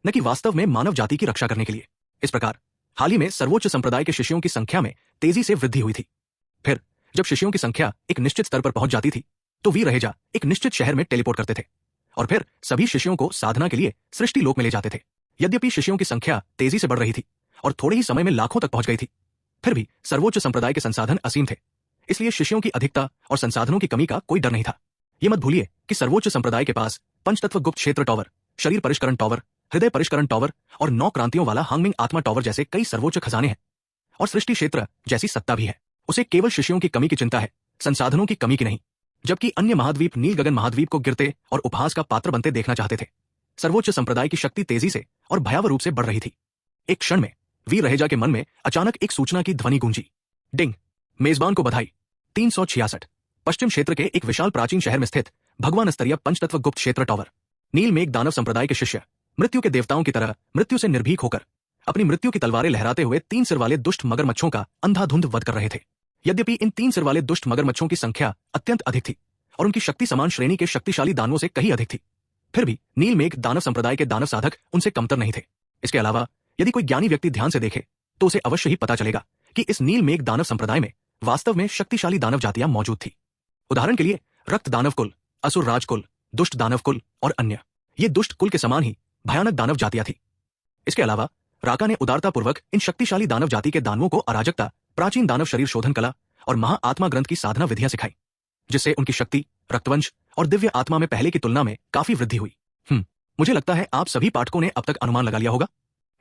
न कि वास्तव में मानव जाति की रक्षा करने के लिए। इस प्रकार हाल ही में सर्वोच्च संप्रदाय के शिष्यों की संख्या में तेजी से वृद्धि हुई थी। फिर जब शिष्यों की संख्या एक निश्चित स्तर पर पहुंच जाती थी तो वीर रहेजा एक निश्चित शहर में टेलीपोर्ट करते थे और फिर सभी शिष्यों को साधना के लिए सृष्टि लोक में ले जाते थे। यद्यपि शिष्यों की संख्या तेजी से बढ़ रही थी और थोड़े ही समय में लाखों तक पहुंच गई थी, फिर भी सर्वोच्च संप्रदाय के संसाधन असीम थे। इसलिए शिष्यों की अधिकता और संसाधनों की कमी का कोई डर नहीं था। ये मत भूलिए कि सर्वोच्च संप्रदाय के पास पंचतत्व गुप्त क्षेत्र टॉवर, शरीर परिष्करण टॉवर, हृदय परिष्करण टॉवर और 9 क्रांतियों वाला हांगमिंग आत्मा टॉवर जैसे कई सर्वोच्च खजाने हैं और सृष्टि क्षेत्र जैसी सत्ता भी है। उसे केवल शिष्यों की कमी की चिंता है, संसाधनों की कमी की नहीं। जबकि अन्य महाद्वीप नील गगन महाद्वीप को गिरते और उपहास का पात्र बनते देखना चाहते थे। सर्वोच्च संप्रदाय की शक्ति तेजी से और भयावह रूप से बढ़ रही थी। एक क्षण में वीर रहेजा के मन में अचानक एक सूचना की ध्वनि गूंजी। डिंग। मेजबान को बधाई। 366 पश्चिम क्षेत्र के एक विशाल प्राचीन शहर में स्थित भगवान स्तरीय पंचतत्व गुप्त क्षेत्र टावर। नील मेघ दानव संप्रदाय के शिष्य मृत्यु के देवताओं की तरह मृत्यु से निर्भीक होकर अपनी मृत्यु की तलवारें लहराते हुए 3 सिर वाले दुष्ट मगरमच्छों का अंधाधुंध वध कर रहे थे। यद्यपि इन 3 सिर वाले दुष्ट मगरमच्छों की संख्या अत्यंत अधिक थी और उनकी शक्ति समान श्रेणी के शक्तिशाली दानवों से कहीं अधिक थी, फिर भी नील मेघ दानव संप्रदाय के दानव साधक उनसे कमतर नहीं थे। इसके अलावा यदि कोई ज्ञानी व्यक्ति ध्यान से देखे तो उसे अवश्य ही पता चलेगा कि इस नील मेघ दानव संप्रदाय में वास्तव में शक्तिशाली दानव जातियां मौजूद थी। उदाहरण के लिए रक्त दानव कुल, असुर राज कुल, दुष्ट दानव कुल और अन्य। ये दुष्ट कुल के समान ही भयानक दानव जातियां थी। इसके अलावा राका ने उदारतापूर्वक इन शक्तिशाली दानव जाति के दानवों को अराजकता, प्राचीन दानव शरीर शोधन कला और महाआत्मा ग्रंथ की साधना विधियां सिखाई, जिससे उनकी शक्ति, रक्तवंश और दिव्य आत्मा में पहले की तुलना में काफी वृद्धि हुई। मुझे लगता है आप सभी पाठकों ने अब तक अनुमान लगा लिया होगा।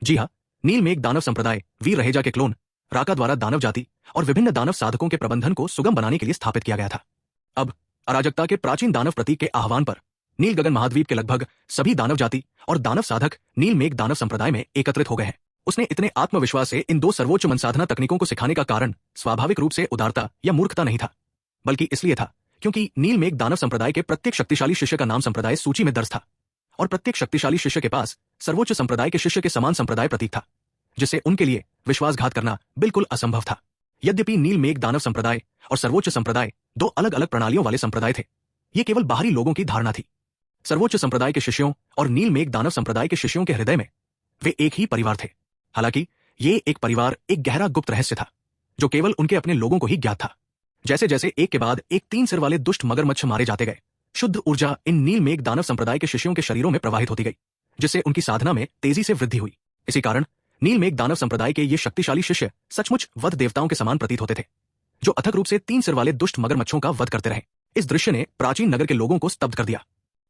जी हाँ, नील मेघ दानव संप्रदाय वीर रहेजा के क्लोन राका द्वारा दानव जाति और विभिन्न दानव साधकों के प्रबंधन को सुगम बनाने के लिए स्थापित किया गया था। अब अराजकता के प्राचीन दानव प्रतीक के आह्वान पर नील गगन महाद्वीप के लगभग सभी दानव जाति और दानव साधक नील मेघ दानव संप्रदाय में एकत्रित हो गए हैं। उसने इतने आत्मविश्वास से इन 2 सर्वोच्च मनसाधना तकनीकों को सिखाने का कारण स्वाभाविक रूप से उदारता या मूर्खता नहीं था, बल्कि इसलिए था क्योंकि नील मेघ दानव संप्रदाय के प्रत्येक शक्तिशाली शिष्य का नाम संप्रदाय सूची में दर्ज था और प्रत्येक शक्तिशाली शिष्य के पास सर्वोच्च संप्रदाय के शिष्य के समान संप्रदाय प्रतीक था, जिससे उनके लिए विश्वासघात करना बिल्कुल असंभव था। यद्यपि नील मेघ दानव संप्रदाय और सर्वोच्च संप्रदाय 2 अलग अलग प्रणालियों वाले संप्रदाय थे, ये केवल बाहरी लोगों की धारणा थी। सर्वोच्च संप्रदाय के शिष्यों और नील मेघ दानव संप्रदाय के शिष्यों के हृदय में वे एक ही परिवार थे। हालांकि ये एक परिवार एक गहरा गुप्त रहस्य था जो केवल उनके अपने लोगों को ही ज्ञात था। जैसे जैसे एक के बाद एक 3 सिर वाले दुष्ट मगरमच्छ मारे जाते गए, शुद्ध ऊर्जा इन नील मेघ दानव संप्रदाय के शिष्यों के शरीरों में प्रवाहित होती गई, जिससे उनकी साधना में तेजी से वृद्धि हुई। इसी कारण नील मेघ दानव संप्रदाय के ये शक्तिशाली शिष्य सचमुच वध देवताओं के समान प्रतीत होते थे, जो अथक रूप से 3 सिर वाले दुष्ट मगरमच्छों का वध करते रहे। इस दृश्य ने प्राचीन नगर के लोगों को स्तब्ध कर दिया।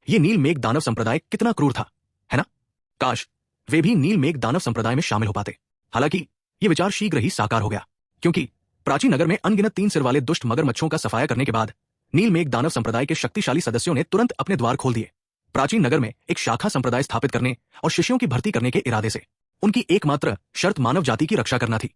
ये नील मेघ दानव संप्रदाय कितना क्रूर था, है ना? काश वे भी नील मेघ दानव संप्रदाय में शामिल हो पाते। हालांकि ये विचार शीघ्र ही साकार हो गया, क्योंकि प्राचीन नगर में अनगिनत 3 सिर वाले दुष्ट मगरमच्छों का सफाया करने के बाद नील मेघ दानव संप्रदाय के शक्तिशाली सदस्यों ने तुरंत अपने द्वार खोल दिए। प्राचीन नगर में एक शाखा संप्रदाय स्थापित करने और शिष्यों की भर्ती करने के इरादे से उनकी एकमात्र शर्त मानव जाति की रक्षा करना थी।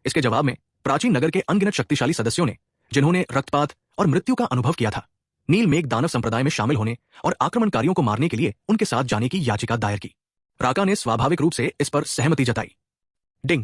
इसके जवाब में प्राचीन नगर के अनगिनत शक्तिशाली सदस्यों ने, जिन्होंने रक्तपात और मृत्यु का अनुभव किया था, नील मेघ दानव संप्रदाय में शामिल होने और आक्रमणकारियों को मारने के लिए उनके साथ जाने की याचिका दायर की। राका ने स्वाभाविक रूप से इस पर सहमति जताई। डिंग।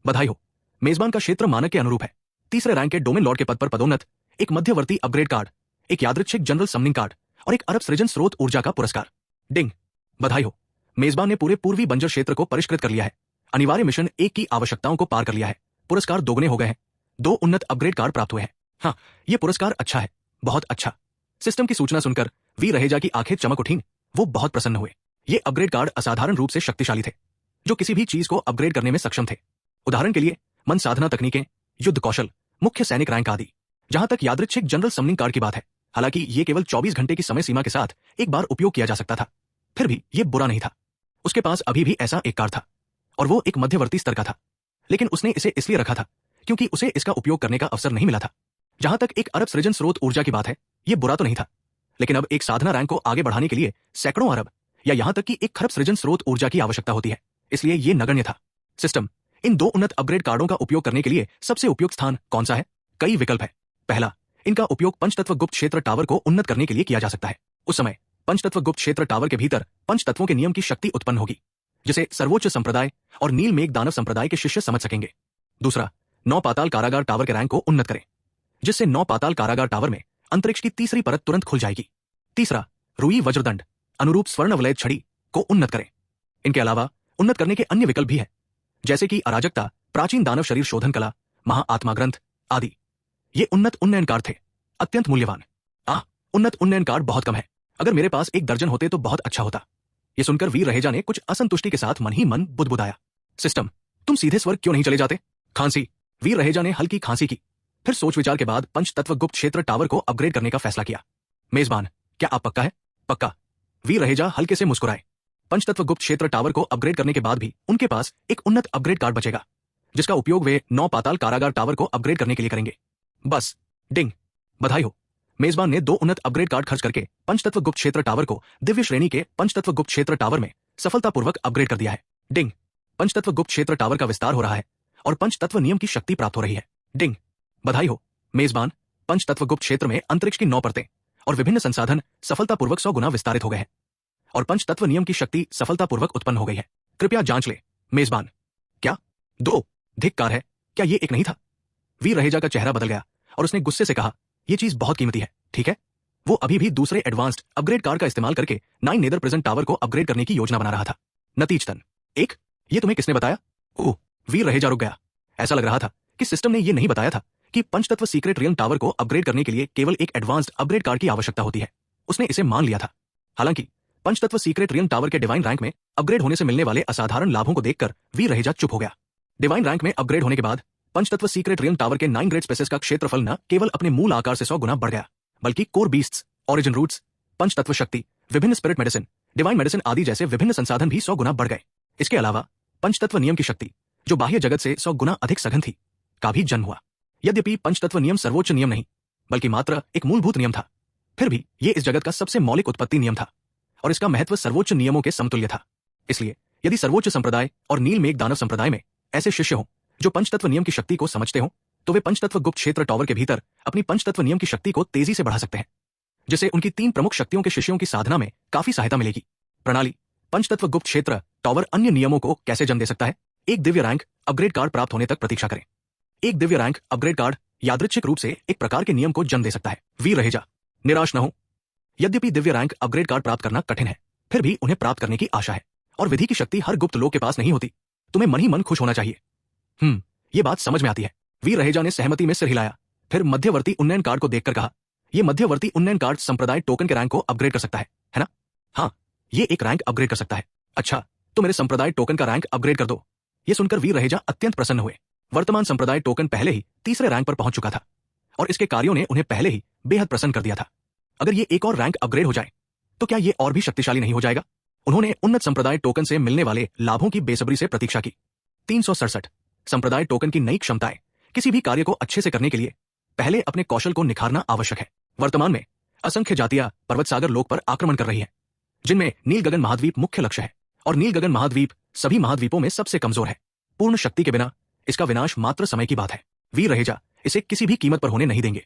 बधाई हो, मेजबान का क्षेत्र मानक के अनुरूप है। 3रे रैंक के डोमेन लॉर्ड के पद पर पदोन्नत, एक मध्यवर्ती अपग्रेड कार्ड, एक यादृच्छिक जनरल समनिंग कार्ड और एक अरब सृजन स्रोत ऊर्जा का पुरस्कार। डिंग। बधाई हो, मेजबान ने पूरे पूर्वी बंजर क्षेत्र को परिष्कृत कर लिया है। अनिवार्य मिशन 1 की आवश्यकताओं को पार कर लिया है। पुरस्कार दोगुने हो गए हैं। 2 उन्नत अपग्रेड कार्ड प्राप्त हुए हैं। हाँ, ये पुरस्कार अच्छा है, बहुत अच्छा। सिस्टम की सूचना सुनकर वीर रहेजा की आंखें चमक उठीं। वो बहुत प्रसन्न हुए। ये अपग्रेड कार्ड असाधारण रूप से शक्तिशाली थे, जो किसी भी चीज को अपग्रेड करने में सक्षम थे। उदाहरण के लिए मन साधना तकनीकें, युद्ध कौशल, मुख्य सैनिक रैंक आदि। जहां तक यादृच्छिक जनरल समनिंग कार्ड की बात है, हालांकि ये केवल 24 घंटे की समय सीमा के साथ एक बार उपयोग किया जा सकता था, फिर भी ये बुरा नहीं था। उसके पास अभी भी ऐसा एक कार्ड था और वो एक मध्यवर्ती स्तर का था, लेकिन उसने इसे इसलिए रखा था क्योंकि उसे इसका उपयोग करने का अवसर नहीं मिला था। जहां तक एक अरब सृजन स्रोत ऊर्जा की बात है, ये बुरा तो नहीं था, लेकिन अब एक साधना रैंक को आगे बढ़ाने के लिए सैकड़ों अरब या यहां तक कि 1 खरब सृजन स्रोत ऊर्जा की आवश्यकता होती है, इसलिए ये नगण्य था। सिस्टम, इन 2 उन्नत अपग्रेड कार्डों का उपयोग करने के लिए सबसे उपयुक्त स्थान कौन सा है? कई विकल्प है। पहला, इनका उपयोग पंचतत्व गुप्त क्षेत्र टावर को उन्नत करने के लिए किया जा सकता है। उस समय पंचतत्व गुप्त क्षेत्र टावर के भीतर पंचतत्वों के नियम की शक्ति उत्पन्न होगी, जिसे सर्वोच्च संप्रदाय और नील मेघ दानव संप्रदाय के शिष्य समझ सकेंगे। दूसरा, 9 पाताल कारागार टावर के रैंक को उन्नत करें, जिससे 9 पाताल कारागार टावर में अंतरिक्ष की 3री परत तुरंत खुल जाएगी। तीसरा, रुई वज्रदंड अनुरूप स्वर्ण वलयद छड़ी को उन्नत करें। इनके अलावा उन्नत करने के अन्य विकल्प भी हैं, जैसे कि अराजकता, प्राचीन दानव शरीर शोधन कला, महाआत्मा ग्रंथ आदि। ये उन्नत उन्नयन कार्ड थे, अत्यंत मूल्यवान। उन्नत उन्नयन कार्ड बहुत कम है। अगर मेरे पास 1 दर्जन होते तो बहुत अच्छा होता। ये सुनकर वीर रहेजा ने कुछ असंतुष्टि के साथ मन ही मन बुदबुदाया। सिस्टम, तुम सीधे स्वर्ग क्यों नहीं चले जाते? खांसी। वीर रहेजा ने हल्की खांसी की, फिर सोच विचार के बाद पंचतत्व गुप्त क्षेत्र टावर को अपग्रेड करने का फैसला किया। मेजबान, क्या आप पक्का है? पक्का। वीर रहेजा हल्के से मुस्कुराए। पंचतत्व गुप्त क्षेत्र टावर को अपग्रेड करने के बाद भी उनके पास एक उन्नत अपग्रेड कार्ड बचेगा, जिसका उपयोग वे 9 पाताल कारागार टावर को अपग्रेड करने के लिए करेंगे। बस। डिंग। बधाई हो, मेजबान ने 2 उन्नत अपग्रेड कार्ड खर्च करके पंचतत्व गुप्त क्षेत्र टावर को दिव्य श्रेणी के पंचतत्व गुप्त क्षेत्र टावर में सफलतापूर्वक अपग्रेड कर दिया है। डिंग। पंचतत्व गुप्त क्षेत्र टावर का विस्तार हो रहा है और पंचतत्व नियम की शक्ति प्राप्त हो रही है। डिंग। बधाई हो मेजबान, पंचतत्व गुप्त क्षेत्र में अंतरिक्ष की 9 परतें और विभिन्न संसाधन सफलतापूर्वक 100 गुना विस्तारित हो गए हैं और पंचतत्व नियम की शक्ति सफलतापूर्वक उत्पन्न हो गई है। कृपया जांच ले मेजबान। क्या 2? धिक्कार है, क्या ये 1 नहीं था? वीर रहेजा का चेहरा बदल गया और उसने गुस्से से कहा, यह चीज बहुत कीमती है, ठीक है? वो अभी भी दूसरे एडवांस्ड अपग्रेड कार्ड का इस्तेमाल करके 9 नेदर प्रेजेंट टावर को अपग्रेड करने की योजना बना रहा था। नतीजतन 1, ये तुम्हें किसने बताया? ओह, वीर रहेजा रुक गया। ऐसा लग रहा था कि सिस्टम ने यह नहीं बताया था कि पंचतत्व सीक्रेट रियम टावर को अपग्रेड करने के लिए केवल एक एडवांस्ड अपग्रेड कार्ड की आवश्यकता होती है। उसने इसे मान लिया था। हालांकि पंचतत्व सीक्रेट रियम टावर के डिवाइन रैंक में अपग्रेड होने से मिलने वाले असाधारण लाभों को देखकर वीर रहेजा चुप हो गया। डिवाइन रैंक में अपग्रेड होने के बाद पंचतत्व सीक्रेट रियम टावर के 9 ग्रेड स्पेसेस का क्षेत्रफल न केवल अपने मूल आकार से 100 गुना बढ़ गया, बल्कि कोर बीस्ट्स, ओरिजिन रूट्स, पंचतत्व शक्ति, विभिन्न स्पिरिट मेडिसिन, डिवाइन मेडिसिन आदि जैसे विभिन्न संसाधन भी 100 गुना बढ़ गए। इसके अलावा पंचतत्व नियम की शक्ति, जो बाह्य जगत से 100 गुना अधिक सघन थी, का भी जन्म हुआ। यद्यपि पंचतत्व नियम सर्वोच्च नियम नहीं, बल्कि मात्र एक मूलभूत नियम था, फिर भी ये इस जगत का सबसे मौलिक उत्पत्ति नियम था और इसका महत्व सर्वोच्च नियमों के समतुल्य था। इसलिए यदि सर्वोच्च संप्रदाय और नील मेघ दानव संप्रदाय में ऐसे शिष्य हों जो पंचतत्व नियम की शक्ति को समझते हों, तो वे पंचतत्व गुप्त क्षेत्र टावर के भीतर अपनी पंचतत्व नियम की शक्ति को तेजी से बढ़ा सकते हैं, जिससे उनकी 3 प्रमुख शक्तियों के शिष्यों की साधना में काफी सहायता मिलेगी। प्रणाली: पंचतत्व गुप्त क्षेत्र टावर अन्य नियमों को कैसे जन्म दे सकता है? एक दिव्य रैंक अपग्रेड कार्ड प्राप्त होने तक प्रतीक्षा करें। एक दिव्य रैंक अपग्रेड कार्ड यादृच्छिक रूप से एक प्रकार के नियम को जन्म दे सकता है। वीर रहेजा, निराश न हो। यद्यपि दिव्य रैंक अपग्रेड कार्ड प्राप्त करना कठिन है, फिर भी उन्हें प्राप्त करने की आशा है और विधि की शक्ति हर गुप्त लोग के पास नहीं होती। तुम्हें मन ही मन खुश होना चाहिए। ये बात समझ में आती है। वीर रहेजा ने सहमति में सिर हिलाया, फिर मध्यवर्ती उन्नयन कार्ड को देखकर कहा, यह मध्यवर्ती उन्नयन कार्ड संप्रदाय टोकन के रैंक को अपग्रेड कर सकता है ना? हाँ, ये एक रैंक अपग्रेड कर सकता है। अच्छा, तो मेरे संप्रदाय टोकन का रैंक अपग्रेड कर दो। यह सुनकर वीर रहेजा अत्यंत प्रसन्न हुए। वर्तमान संप्रदाय टोकन पहले ही 3रे रैंक पर पहुंच चुका था और इसके कार्यों ने उन्हें पहले ही बेहद प्रसन्न कर दिया था। अगर ये एक और रैंक अपग्रेड हो जाए तो क्या ये और भी शक्तिशाली नहीं हो जाएगा? उन्होंने उन्नत संप्रदाय टोकन से मिलने वाले लाभों की बेसब्री से प्रतीक्षा की। 367 संप्रदाय टोकन की नई क्षमताएं। किसी भी कार्य को अच्छे से करने के लिए पहले अपने कौशल को निखारना आवश्यक है। वर्तमान में असंख्य जातियां पर्वत सागर लोक पर आक्रमण कर रही हैं, जिनमें नील गगन महाद्वीप मुख्य लक्ष्य है और नील गगन महाद्वीप सभी महाद्वीपों में सबसे कमजोर है। पूर्ण शक्ति के बिना इसका विनाश मात्र समय की बात है। वीर रहेजा इसे किसी भी कीमत पर होने नहीं देंगे।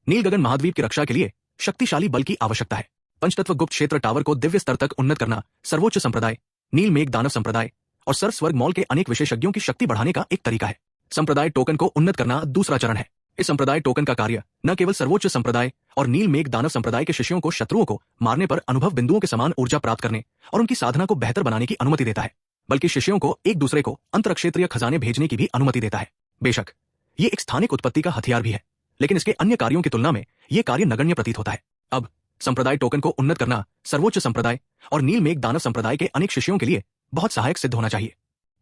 नील गगन महाद्वीप की रक्षा के लिए शक्तिशाली बल की आवश्यकता है। पंचतत्व गुप्त क्षेत्र टावर को दिव्य स्तर तक उन्नत करना सर्वोच्च संप्रदाय, नील मेघ दानव संप्रदाय और सर्व स्वर्ग मॉल के अनेक विशेषज्ञों की शक्ति बढ़ाने का एक तरीका है। संप्रदाय टोकन को उन्नत करना दूसरा चरण है। इस संप्रदाय टोकन का कार्य न केवल सर्वोच्च संप्रदाय और नील मेघ दानव संप्रदाय के शिष्यों को शत्रुओं को मारने पर अनुभव बिंदुओं के समान ऊर्जा प्राप्त करने और उनकी साधना को बेहतर बनाने की अनुमति देता है, बल्कि शिष्यों को एक दूसरे को अंतरक्षेत्रीय खजाने भेजने की भी अनुमति देता है। बेशक ये एक स्थानिक उत्पत्ति का हथियार भी है, लेकिन इसके अन्य कार्यों की तुलना में यह कार्य नगण्य प्रतीत होता है। अब संप्रदाय टोकन को उन्नत करना सर्वोच्च संप्रदाय और नील मेघ दानव संप्रदाय के अनेक शिष्यों के लिए बहुत सहायक सिद्ध होना चाहिए।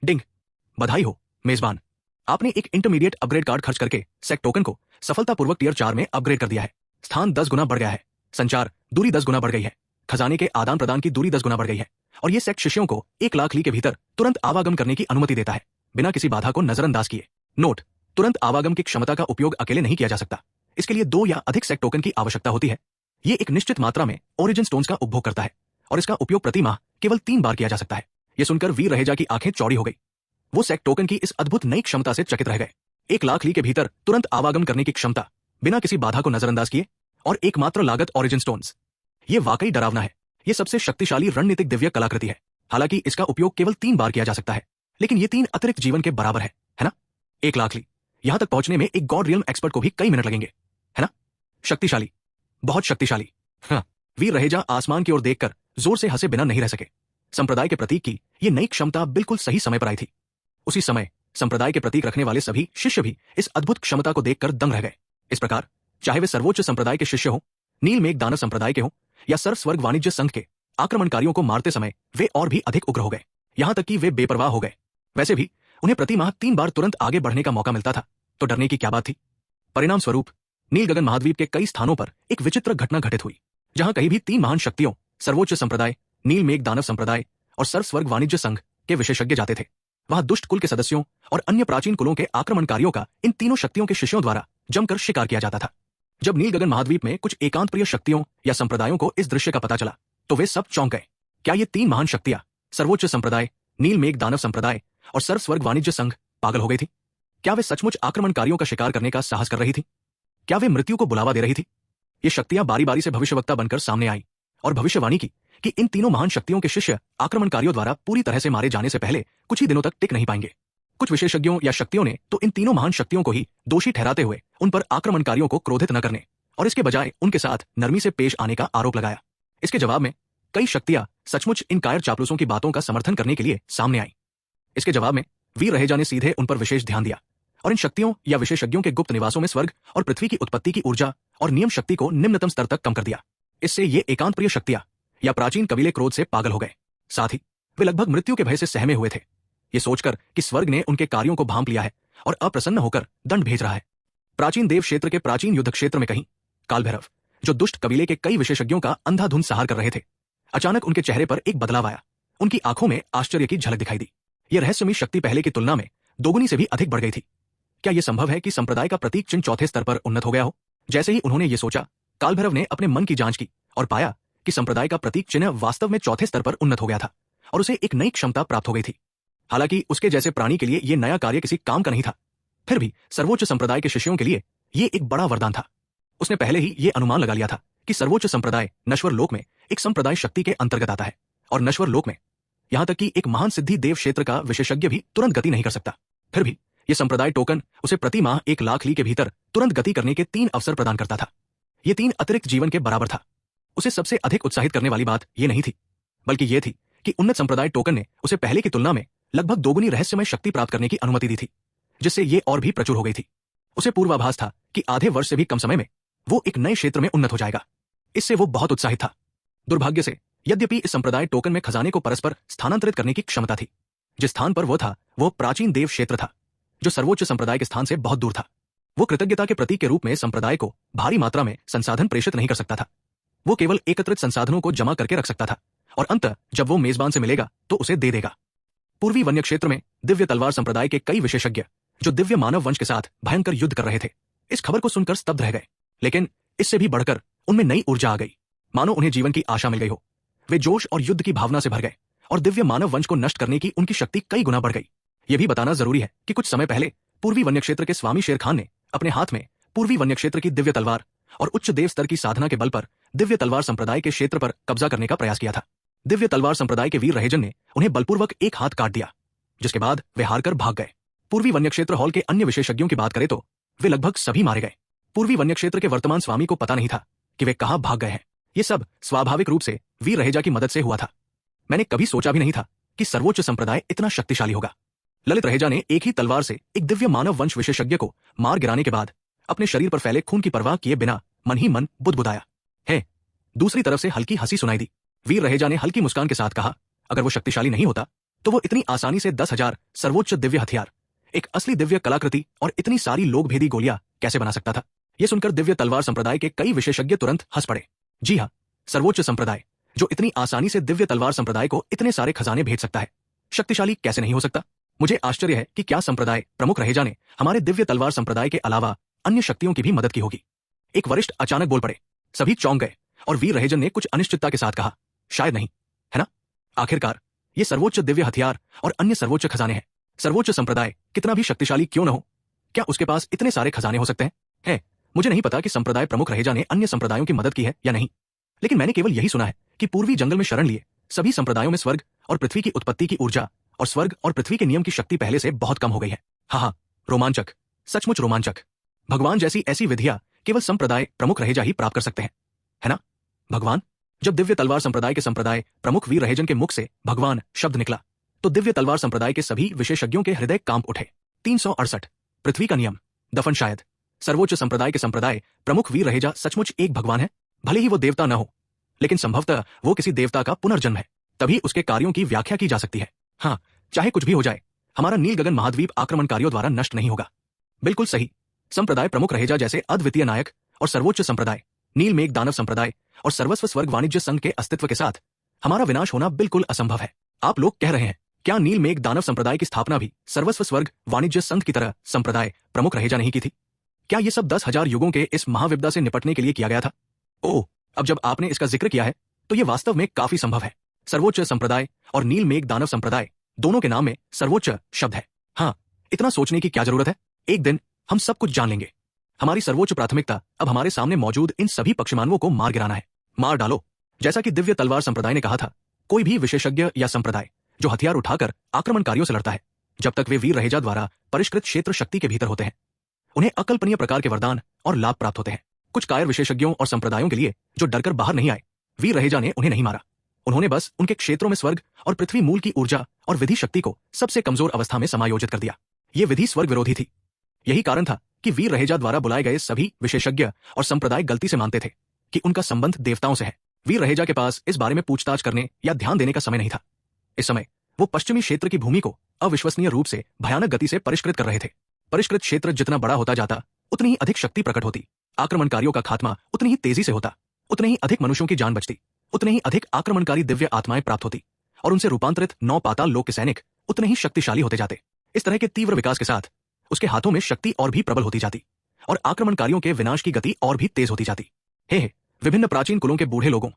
डिंग। बधाई हो मेजबान, आपने एक इंटरमीडिएट अपग्रेड कार्ड खर्च करके सेक टोकन को सफलतापूर्वक टियर 4 में अपग्रेड कर दिया है। स्थान 10 गुना बढ़ गया है, संचार दूरी 10 गुना बढ़ गई है, खजाने के आदान प्रदान की दूरी 10 गुना बढ़ गई है और यह सेक्ट शिष्यों को 1 लाख ली के भीतर तुरंत आवागम करने की अनुमति देता है, बिना किसी बाधा को नजरअंदाज किए। नोट: तुरंत आवागम की क्षमता का उपयोग अकेले नहीं किया जा सकता। इसके लिए 2 या अधिक सेक्ट टोकन की आवश्यकता होती है। यह एक निश्चित मात्रा में ओरिजिन स्टोन्स का उपभोग करता है और इसका उपयोग प्रति माह केवल 3 बार किया जा सकता है। यह सुनकर वीर रहेजा की आंखें चौड़ी हो गई। वो सेक्ट टोकन की इस अद्भुत नई क्षमता से चकित रह गए। 1 लाख ली के भीतर तुरंत आवागम करने की क्षमता, बिना किसी बाधा को नजरअंदाज किए, और एकमात्र लागत ओरिजिन स्टोन्स। ये वाकई डरावना है। यह सबसे शक्तिशाली रणनीतिक दिव्य कलाकृति है। हालांकि इसका उपयोग केवल 3 बार किया जा सकता है, लेकिन ये 3 अतिरिक्त जीवन के बराबर है ना? 1 लाख ली, यहां तक पहुंचने में एक गॉड रियल्म एक्सपर्ट को भी कई मिनट लगेंगे, है ना? शक्तिशाली, बहुत शक्तिशाली। हाँ, वीर रहेजा आसमान की ओर देखकर जोर से हंसे बिना नहीं रह सके। संप्रदाय के प्रतीक की ये नई क्षमता बिल्कुल सही समय पर आई थी। उसी समय संप्रदाय के प्रतीक रखने वाले सभी शिष्य भी इस अद्भुत क्षमता को देखकर दंग रह गए। इस प्रकार चाहे वे सर्वोच्च संप्रदाय के शिष्य हों, नील मेघ दानव संप्रदाय के हों या सर्व स्वर्ग वाणिज्य संघ के, आक्रमणकारियों को मारते समय वे और भी अधिक उग्र हो गए, यहां तक कि वे बेपरवाह हो गए। वैसे भी उन्हें प्रति माह 3 बार तुरंत आगे बढ़ने का मौका मिलता था, तो डरने की क्या बात थी? परिणाम स्वरूप नील गगन महाद्वीप के कई स्थानों पर एक विचित्र घटना घटित हुई, जहां कहीं भी 3 महान शक्तियों, सर्वोच्च संप्रदाय, नील मेघ दानव संप्रदाय और सर्व स्वर्ग वाणिज्य संघ के विशेषज्ञ जाते थे, वहां दुष्ट कुल के सदस्यों और अन्य प्राचीन कुलों के आक्रमणकारियों का इन तीनों शक्तियों के शिष्यों द्वारा जमकर शिकार किया जाता था। जब नील गगन महाद्वीप में कुछ एकांत प्रिय शक्तियों या संप्रदायों को इस दृश्य का पता चला तो वे सब चौंक गए। क्या ये तीन महान शक्तियां, सर्वोच्च संप्रदाय, नील मेघ दानव संप्रदाय और सर्व स्वर्ग वाणिज्य संघ, पागल हो गई थी? क्या वे सचमुच आक्रमणकारियों का शिकार करने का साहस कर रही थी? क्या वे मृत्यु को बुलावा दे रही थी? ये शक्तियां बारी बारी से भविष्यवक्ता बनकर सामने आई और भविष्यवाणी की कि इन तीनों महान शक्तियों के शिष्य आक्रमणकारियों द्वारा पूरी तरह से मारे जाने से पहले कुछ ही दिनों तक टिक नहीं पाएंगे। कुछ विशेषज्ञों या शक्तियों ने तो इन तीनों महान शक्तियों को ही दोषी ठहराते हुए उन पर आक्रमणकारियों को क्रोधित न करने और इसके बजाय उनके साथ नरमी से पेश आने का आरोप लगाया। इसके जवाब में कई शक्तियां सचमुच इन कायर चापलूसों की बातों का समर्थन करने के लिए सामने आई। इसके जवाब में वीर रहेजा ने सीधे उन पर विशेष ध्यान दिया और इन शक्तियों या विशेषज्ञों के गुप्त निवासों में स्वर्ग और पृथ्वी की उत्पत्ति की ऊर्जा और नियम शक्ति को निम्नतम स्तर तक कम कर दिया। इससे ये एकांत प्रिय शक्तियां या प्राचीन कबीले क्रोध से पागल हो गए। साथ ही वे लगभग मृत्यु के भय से सहमे हुए थे, ये सोचकर कि स्वर्ग ने उनके कार्यों को भांप लिया है और अप्रसन्न होकर दंड भेज रहा है। प्राचीन देव क्षेत्र के प्राचीन युद्ध क्षेत्र में कहीं काल भैरव, जो दुष्ट कबीले के कई विशेषज्ञों का अंधाधुंध सहार कर रहे थे, अचानक उनके चेहरे पर एक बदलाव आया। उनकी आंखों में आश्चर्य की झलक दिखाई दी। यह रहस्यमयी शक्ति पहले की तुलना में दोगुनी से भी अधिक बढ़ गई थी। क्या यह संभव है कि संप्रदाय का प्रतीक चिन्ह चौथे स्तर पर उन्नत हो गया हो? जैसे ही उन्होंने ये सोचा, काल भैरव ने अपने मन की जांच की और पाया कि संप्रदाय का प्रतीक चिन्ह वास्तव में चौथे स्तर पर उन्नत हो गया था और उसे एक नई क्षमता प्राप्त हो गई थी। हालांकि उसके जैसे प्राणी के लिए यह नया कार्य किसी काम का नहीं था, फिर भी सर्वोच्च संप्रदाय के शिष्यों के लिए यह एक बड़ा वरदान था। उसने पहले ही यह अनुमान लगा लिया था कि सर्वोच्च संप्रदाय नश्वर लोक में एक संप्रदाय शक्ति के अंतर्गत आता है और नश्वर लोक में यहां तक कि एक महान सिद्धि देव क्षेत्र का विशेषज्ञ भी तुरंत गति नहीं कर सकता। फिर भी यह संप्रदाय टोकन उसे प्रति माह 1 लाख ली के भीतर तुरंत गति करने के 3 अवसर प्रदान करता था। यह 3 अतिरिक्त जीवन के बराबर था। उसे सबसे अधिक उत्साहित करने वाली बात यह नहीं थी, बल्कि यह थी कि उन्नत संप्रदाय टोकन ने उसे पहले की तुलना में लगभग दोगुनी रहस्यमय शक्ति प्राप्त करने की अनुमति दी थी, जिससे यह और भी प्रचुर हो गई थी। उसे पूर्वाभास था कि आधे वर्ष से भी कम समय में वो एक नए क्षेत्र में उन्नत हो जाएगा। इससे वो बहुत उत्साहित था। दुर्भाग्य से यद्यपि इस संप्रदाय टोकन में खजाने को परस्पर स्थानांतरित करने की क्षमता थी, जिस स्थान पर वो था वह प्राचीन देव क्षेत्र था, जो सर्वोच्च संप्रदाय के स्थान से बहुत दूर था। वो कृतज्ञता के प्रतीक के रूप में संप्रदाय को भारी मात्रा में संसाधन प्रेषित नहीं कर सकता था। वो केवल एकत्रित संसाधनों को जमा करके रख सकता था और अंत जब वो मेजबान से मिलेगा तो उसे दे देगा। पूर्वी वन्य क्षेत्र में दिव्य तलवार संप्रदाय के कई विशेषज्ञ जो दिव्य मानव वंश के साथ भयंकर युद्ध कर रहे थे, इस खबर को सुनकर स्तब्ध रह गए। लेकिन इससे भी बढ़कर उनमें नई ऊर्जा आ गई, मानो उन्हें जीवन की आशा मिल गई हो। वे जोश और युद्ध की भावना से भर गए और दिव्य मानव वंश को नष्ट करने की उनकी शक्ति कई गुना बढ़ गई। यह भी बताना जरूरी है कि कुछ समय पहले पूर्वी वन्य क्षेत्र के स्वामी शेर खान ने अपने हाथ में पूर्वी वन्य क्षेत्र की दिव्य तलवार और उच्च देव स्तर की साधना के बल पर दिव्य तलवार संप्रदाय के क्षेत्र पर कब्जा करने का प्रयास किया था। दिव्य तलवार संप्रदाय के वीर रहेजन ने उन्हें बलपूर्वक एक हाथ काट दिया, जिसके बाद वे हारकर भाग गए। पूर्वी वन्य क्षेत्र हॉल के अन्य विशेषज्ञों की बात करें तो वे लगभग सभी मारे गए। पूर्वी वन्य क्षेत्र के वर्तमान स्वामी को पता नहीं था कि वे कहां भाग गए हैं। ये सब स्वाभाविक रूप से वीर रहेजा की मदद से हुआ था। मैंने कभी सोचा भी नहीं था कि सर्वोच्च संप्रदाय इतना शक्तिशाली होगा। ललित रहेजा ने एक ही तलवार से एक दिव्य मानव वंश विशेषज्ञ को मार गिराने के बाद अपने शरीर पर फैले खून की परवाह किए बिना मन ही मन बुदबुदाया है। दूसरी तरफ से हल्की हंसी सुनाई दी। वीर रहेजा ने हल्की मुस्कान के साथ कहा, अगर वो शक्तिशाली नहीं होता तो वो इतनी आसानी से 10,000 सर्वोच्च दिव्य हथियार, एक असली दिव्य कलाकृति और इतनी सारी लोकभेदी गोलियां कैसे बना सकता था। यह सुनकर दिव्य तलवार संप्रदाय के कई विशेषज्ञ तुरंत हंस पड़े। जी हाँ, सर्वोच्च संप्रदाय जो इतनी आसानी से दिव्य तलवार संप्रदाय को इतने सारे खजाने भेज सकता है, शक्तिशाली कैसे नहीं हो सकता। मुझे आश्चर्य है कि क्या संप्रदाय प्रमुख रहेजा ने हमारे दिव्य तलवार संप्रदाय के अलावा अन्य शक्तियों की भी मदद की होगी। एक वरिष्ठ अचानक बोल पड़े। सभी चौंक गए और वीर रहेजन ने कुछ अनिश्चितता के साथ कहा, शायद नहीं, है ना? आखिरकार ये सर्वोच्च दिव्य हथियार और अन्य सर्वोच्च खजाने हैं। सर्वोच्च संप्रदाय कितना भी शक्तिशाली क्यों न हो, क्या उसके पास इतने सारे खजाने हो सकते हैं? मुझे नहीं पता कि संप्रदाय प्रमुख रहेजा ने अन्य संप्रदायों की मदद की है या नहीं, लेकिन मैंने केवल यही सुना है कि पूर्वी जंगल में शरण लिए सभी संप्रदायों में स्वर्ग और पृथ्वी की उत्पत्ति की ऊर्जा और स्वर्ग और पृथ्वी के नियम की शक्ति पहले से बहुत कम हो गई है। हाँ, रोमांचक, सचमुच रोमांचक। भगवान जैसी ऐसी विधियां केवल संप्रदाय प्रमुख रहेजा ही प्राप्त कर सकते हैं, है ना? भगवान? जब दिव्य तलवार संप्रदाय के संप्रदाय प्रमुख वीर रहेजन के मुख से भगवान शब्द निकला तो दिव्य तलवार संप्रदाय के सभी विशेषज्ञों के हृदय कांप उठे। 368 पृथ्वी का नियम, दफन शायद। सर्वोच्च संप्रदाय के संप्रदाय प्रमुख वीर रहेजा सचमुच एक भगवान है। भले ही वो देवता न हो, लेकिन संभवतः वो किसी देवता का पुनर्जन्म है, तभी उसके कार्यों की व्याख्या की जा सकती है। हाँ, चाहे कुछ भी हो जाए, हमारा नील गगन महाद्वीप आक्रमणकारियों द्वारा नष्ट नहीं होगा। बिल्कुल सही। संप्रदाय प्रमुख रहेजा जैसे अद्वितीय नायक और सर्वोच्च संप्रदाय नील मेघ दानव संप्रदाय और सर्वस्व स्वर्ग वाणिज्य संघ के अस्तित्व के साथ हमारा विनाश होना बिल्कुल असंभव है। आप लोग कह रहे हैं, क्या नील मेघ दानव संप्रदाय की स्थापना भी सर्वस्व स्वर्ग वाणिज्य संघ की तरह संप्रदाय प्रमुख रहेजा नहीं की थी? क्या ये सब 10,000 युगों के इस महाविपदा से निपटने के लिए किया गया था? ओह, अब जब आपने इसका जिक्र किया है तो यह वास्तव में काफी संभव है। सर्वोच्च संप्रदाय और नीलमेघ दानव संप्रदाय दोनों के नाम में सर्वोच्च शब्द है। हाँ, इतना सोचने की क्या जरूरत है? एक दिन हम सब कुछ जान लेंगे। हमारी सर्वोच्च प्राथमिकता अब हमारे सामने मौजूद इन सभी पक्षमानवों को मार गिराना है। मार डालो। जैसा कि दिव्य तलवार संप्रदाय ने कहा था, कोई भी विशेषज्ञ या संप्रदाय जो हथियार उठाकर आक्रमणकारियों से लड़ता है, जब तक वे वीर रहेजा द्वारा परिष्कृत क्षेत्र शक्ति के भीतर होते हैं, उन्हें अकल्पनीय प्रकार के वरदान और लाभ प्राप्त होते हैं। कुछ कायर विशेषज्ञों और संप्रदायों के लिए जो डरकर बाहर नहीं आए, वीर रहेजा ने उन्हें नहीं मारा। उन्होंने बस उनके क्षेत्रों में स्वर्ग और पृथ्वी मूल की ऊर्जा और विधि शक्ति को सबसे कमजोर अवस्था में समायोजित कर दिया। ये विधि स्वर्ग विरोधी थी। यही कारण था कि वीर रहेजा द्वारा बुलाए गए सभी विशेषज्ञ और संप्रदाय गलती से मानते थे कि उनका संबंध देवताओं से है। वीर रहेजा के पास इस बारे में पूछताछ करने या ध्यान देने का समय नहीं था। इस समय वो पश्चिमी क्षेत्र की भूमि को अविश्वसनीय रूप से भयानक गति से परिष्कृत कर रहे थे। परिष्कृत क्षेत्र जितना बड़ा होता जाता, उतनी ही अधिक शक्ति प्रकट होती, आक्रमणकारियों का खात्मा उतनी ही तेजी से होता, उतने ही अधिक मनुष्यों की जान बचती, उतने ही अधिक आक्रमणकारी दिव्य आत्माएं प्राप्त होती और उनसे रूपांतरित 9 पाताल लोक के सैनिक उतने ही शक्तिशाली होते जाते। इस तरह के तीव्र विकास के साथ उसके हाथों में शक्ति और भी प्रबल होती जाती और आक्रमणकारियों के विनाश की गति और भी तेज होती जाती। हे विभिन्न प्राचीन कुलों के बूढ़े लोगों,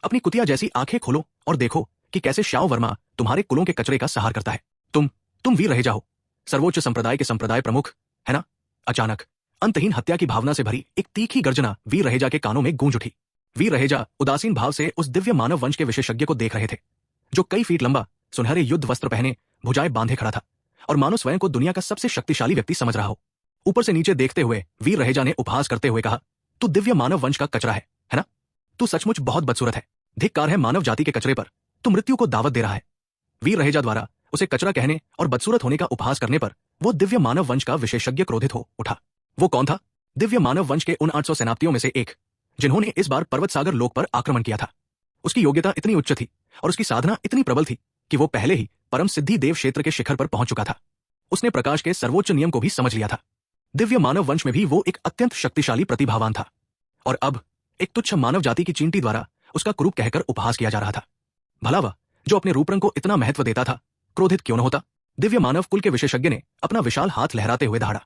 अपनी कुतिया जैसी आंखें खोलो और देखो कि कैसे श्याओ वर्मा तुम्हारे कुलों के कचरे का सहार करता है। तुम वीर रहेजा हो, सर्वोच्च संप्रदाय के संप्रदाय प्रमुख, है ना? अचानक अंतहीन हत्या की भावना से भरी एक तीखी गर्जना वीर रहेजा के कानों में गूंज उठी। वीर रहेजा उदासीन भाव से उस दिव्य मानव वंश के विशेषज्ञ को देख रहे थे, जो कई फीट लंबा, सुनहरे युद्ध वस्त्र पहने, भुजाएं बांधे खड़ा था और मानो स्वयं को दुनिया का सबसे शक्तिशाली व्यक्ति समझ रहा हो। ऊपर से नीचे देखते हुए वीर रहेजा ने उपहास करते हुए कहा, तू दिव्य मानव वंश का कचरा है ना? तू सचमुच बहुत बदसूरत है। धिक्कार है मानव जाति के कचरे पर, तू मृत्यु को दावत दे रहा है। वीर रहेजा द्वारा उसे कचरा कहने और बदसूरत होने का उपहास करने पर वो दिव्य मानव वंश का विशेषज्ञ क्रोधित हो उठा। वो कौन था? दिव्य मानव वंश के उन 800 सेनापतियों में से एक, जिन्होंने इस बार पर्वत सागर लोक पर आक्रमण किया था। उसकी योग्यता इतनी उच्च थी और उसकी साधना इतनी प्रबल थी कि वो पहले ही परम सिद्धि देव क्षेत्र के शिखर पर पहुंच चुका था। उसने प्रकाश के सर्वोच्च नियम को भी समझ लिया था। दिव्य मानव वंश में भी वो एक अत्यंत शक्तिशाली प्रतिभावान था और अब एक तुच्छ मानव जाति की चींटी द्वारा उसका कुरूप कहकर उपहास किया जा रहा था। भला वह जो अपने रूपरंग को इतना महत्व देता था, क्रोधित क्यों न होता? दिव्य मानव कुल के विशेषज्ञ ने अपना विशाल हाथ लहराते हुए दहाड़ा।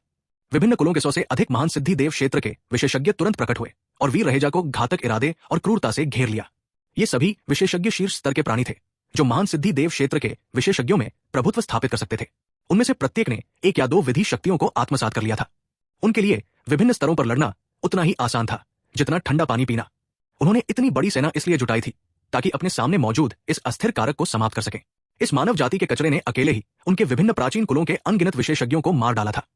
विभिन्न कुलों के 100 से अधिक महान सिद्धि देव क्षेत्र के विशेषज्ञ तुरंत प्रकट हुए और वीर रहेजा को घातक इरादे और क्रूरता से घेर लिया। ये सभी विशेषज्ञ शीर्ष स्तर के प्राणी थे जो महान सिद्धि देव क्षेत्र के विशेषज्ञों में प्रभुत्व स्थापित कर सकते थे। उनमें से प्रत्येक ने 1 या 2 विधि शक्तियों को आत्मसात कर लिया था। उनके लिए विभिन्न स्तरों पर लड़ना उतना ही आसान था जितना ठंडा पानी पीना। उन्होंने इतनी बड़ी सेना इसलिए जुटाई थी ताकि अपने सामने मौजूद इस अस्थिर कारक को समाप्त कर सके। इस मानव जाति के कचरे ने अकेले ही उनके विभिन्न प्राचीन कुलों के अनगिनत विशेषज्ञों को मार डाला था।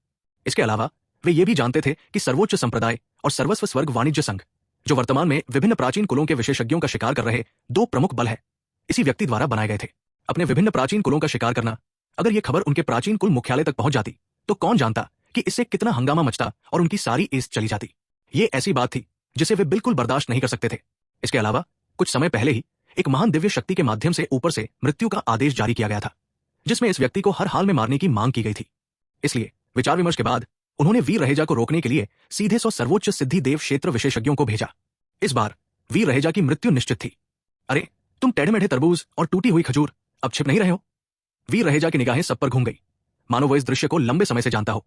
इसके अलावा वे ये भी जानते थे कि सर्वोच्च संप्रदाय और सर्वस्व स्वर्ग वाणिज्य संघ, जो वर्तमान में विभिन्न प्राचीन कुलों के विशेषज्ञों का शिकार कर रहे 2 प्रमुख बल है, इसी व्यक्ति द्वारा बनाए गए थे। अपने विभिन्न प्राचीन कुलों का शिकार करना, अगर यह खबर उनके प्राचीन कुल मुख्यालय तक पहुंच जाती तो कौन जानता कि इससे कितना हंगामा मचता और उनकी सारी इज्जत चली जाती। ये ऐसी बात थी जिसे वे बिल्कुल बर्दाश्त नहीं कर सकते थे। इसके अलावा कुछ समय पहले ही एक महान दिव्य शक्ति के माध्यम से ऊपर से मृत्यु का आदेश जारी किया गया था, जिसमें इस व्यक्ति को हर हाल में मारने की मांग की गई थी। इसलिए विचार विमर्श के बाद उन्होंने वीर रहेजा को रोकने के लिए सीधे 100 सर्वोच्च सिद्धि देव क्षेत्र विशेषज्ञों को भेजा। इस बार वीर रहेजा की मृत्यु निश्चित थी। अरे, तुम टेढ़े मेढ़े तरबूज और टूटी हुई खजूर अब छिप नहीं रहे हो? वीर रहेजा की निगाहें सब पर घूम गई, मानो वो इस दृश्य को लंबे समय से जानता हो,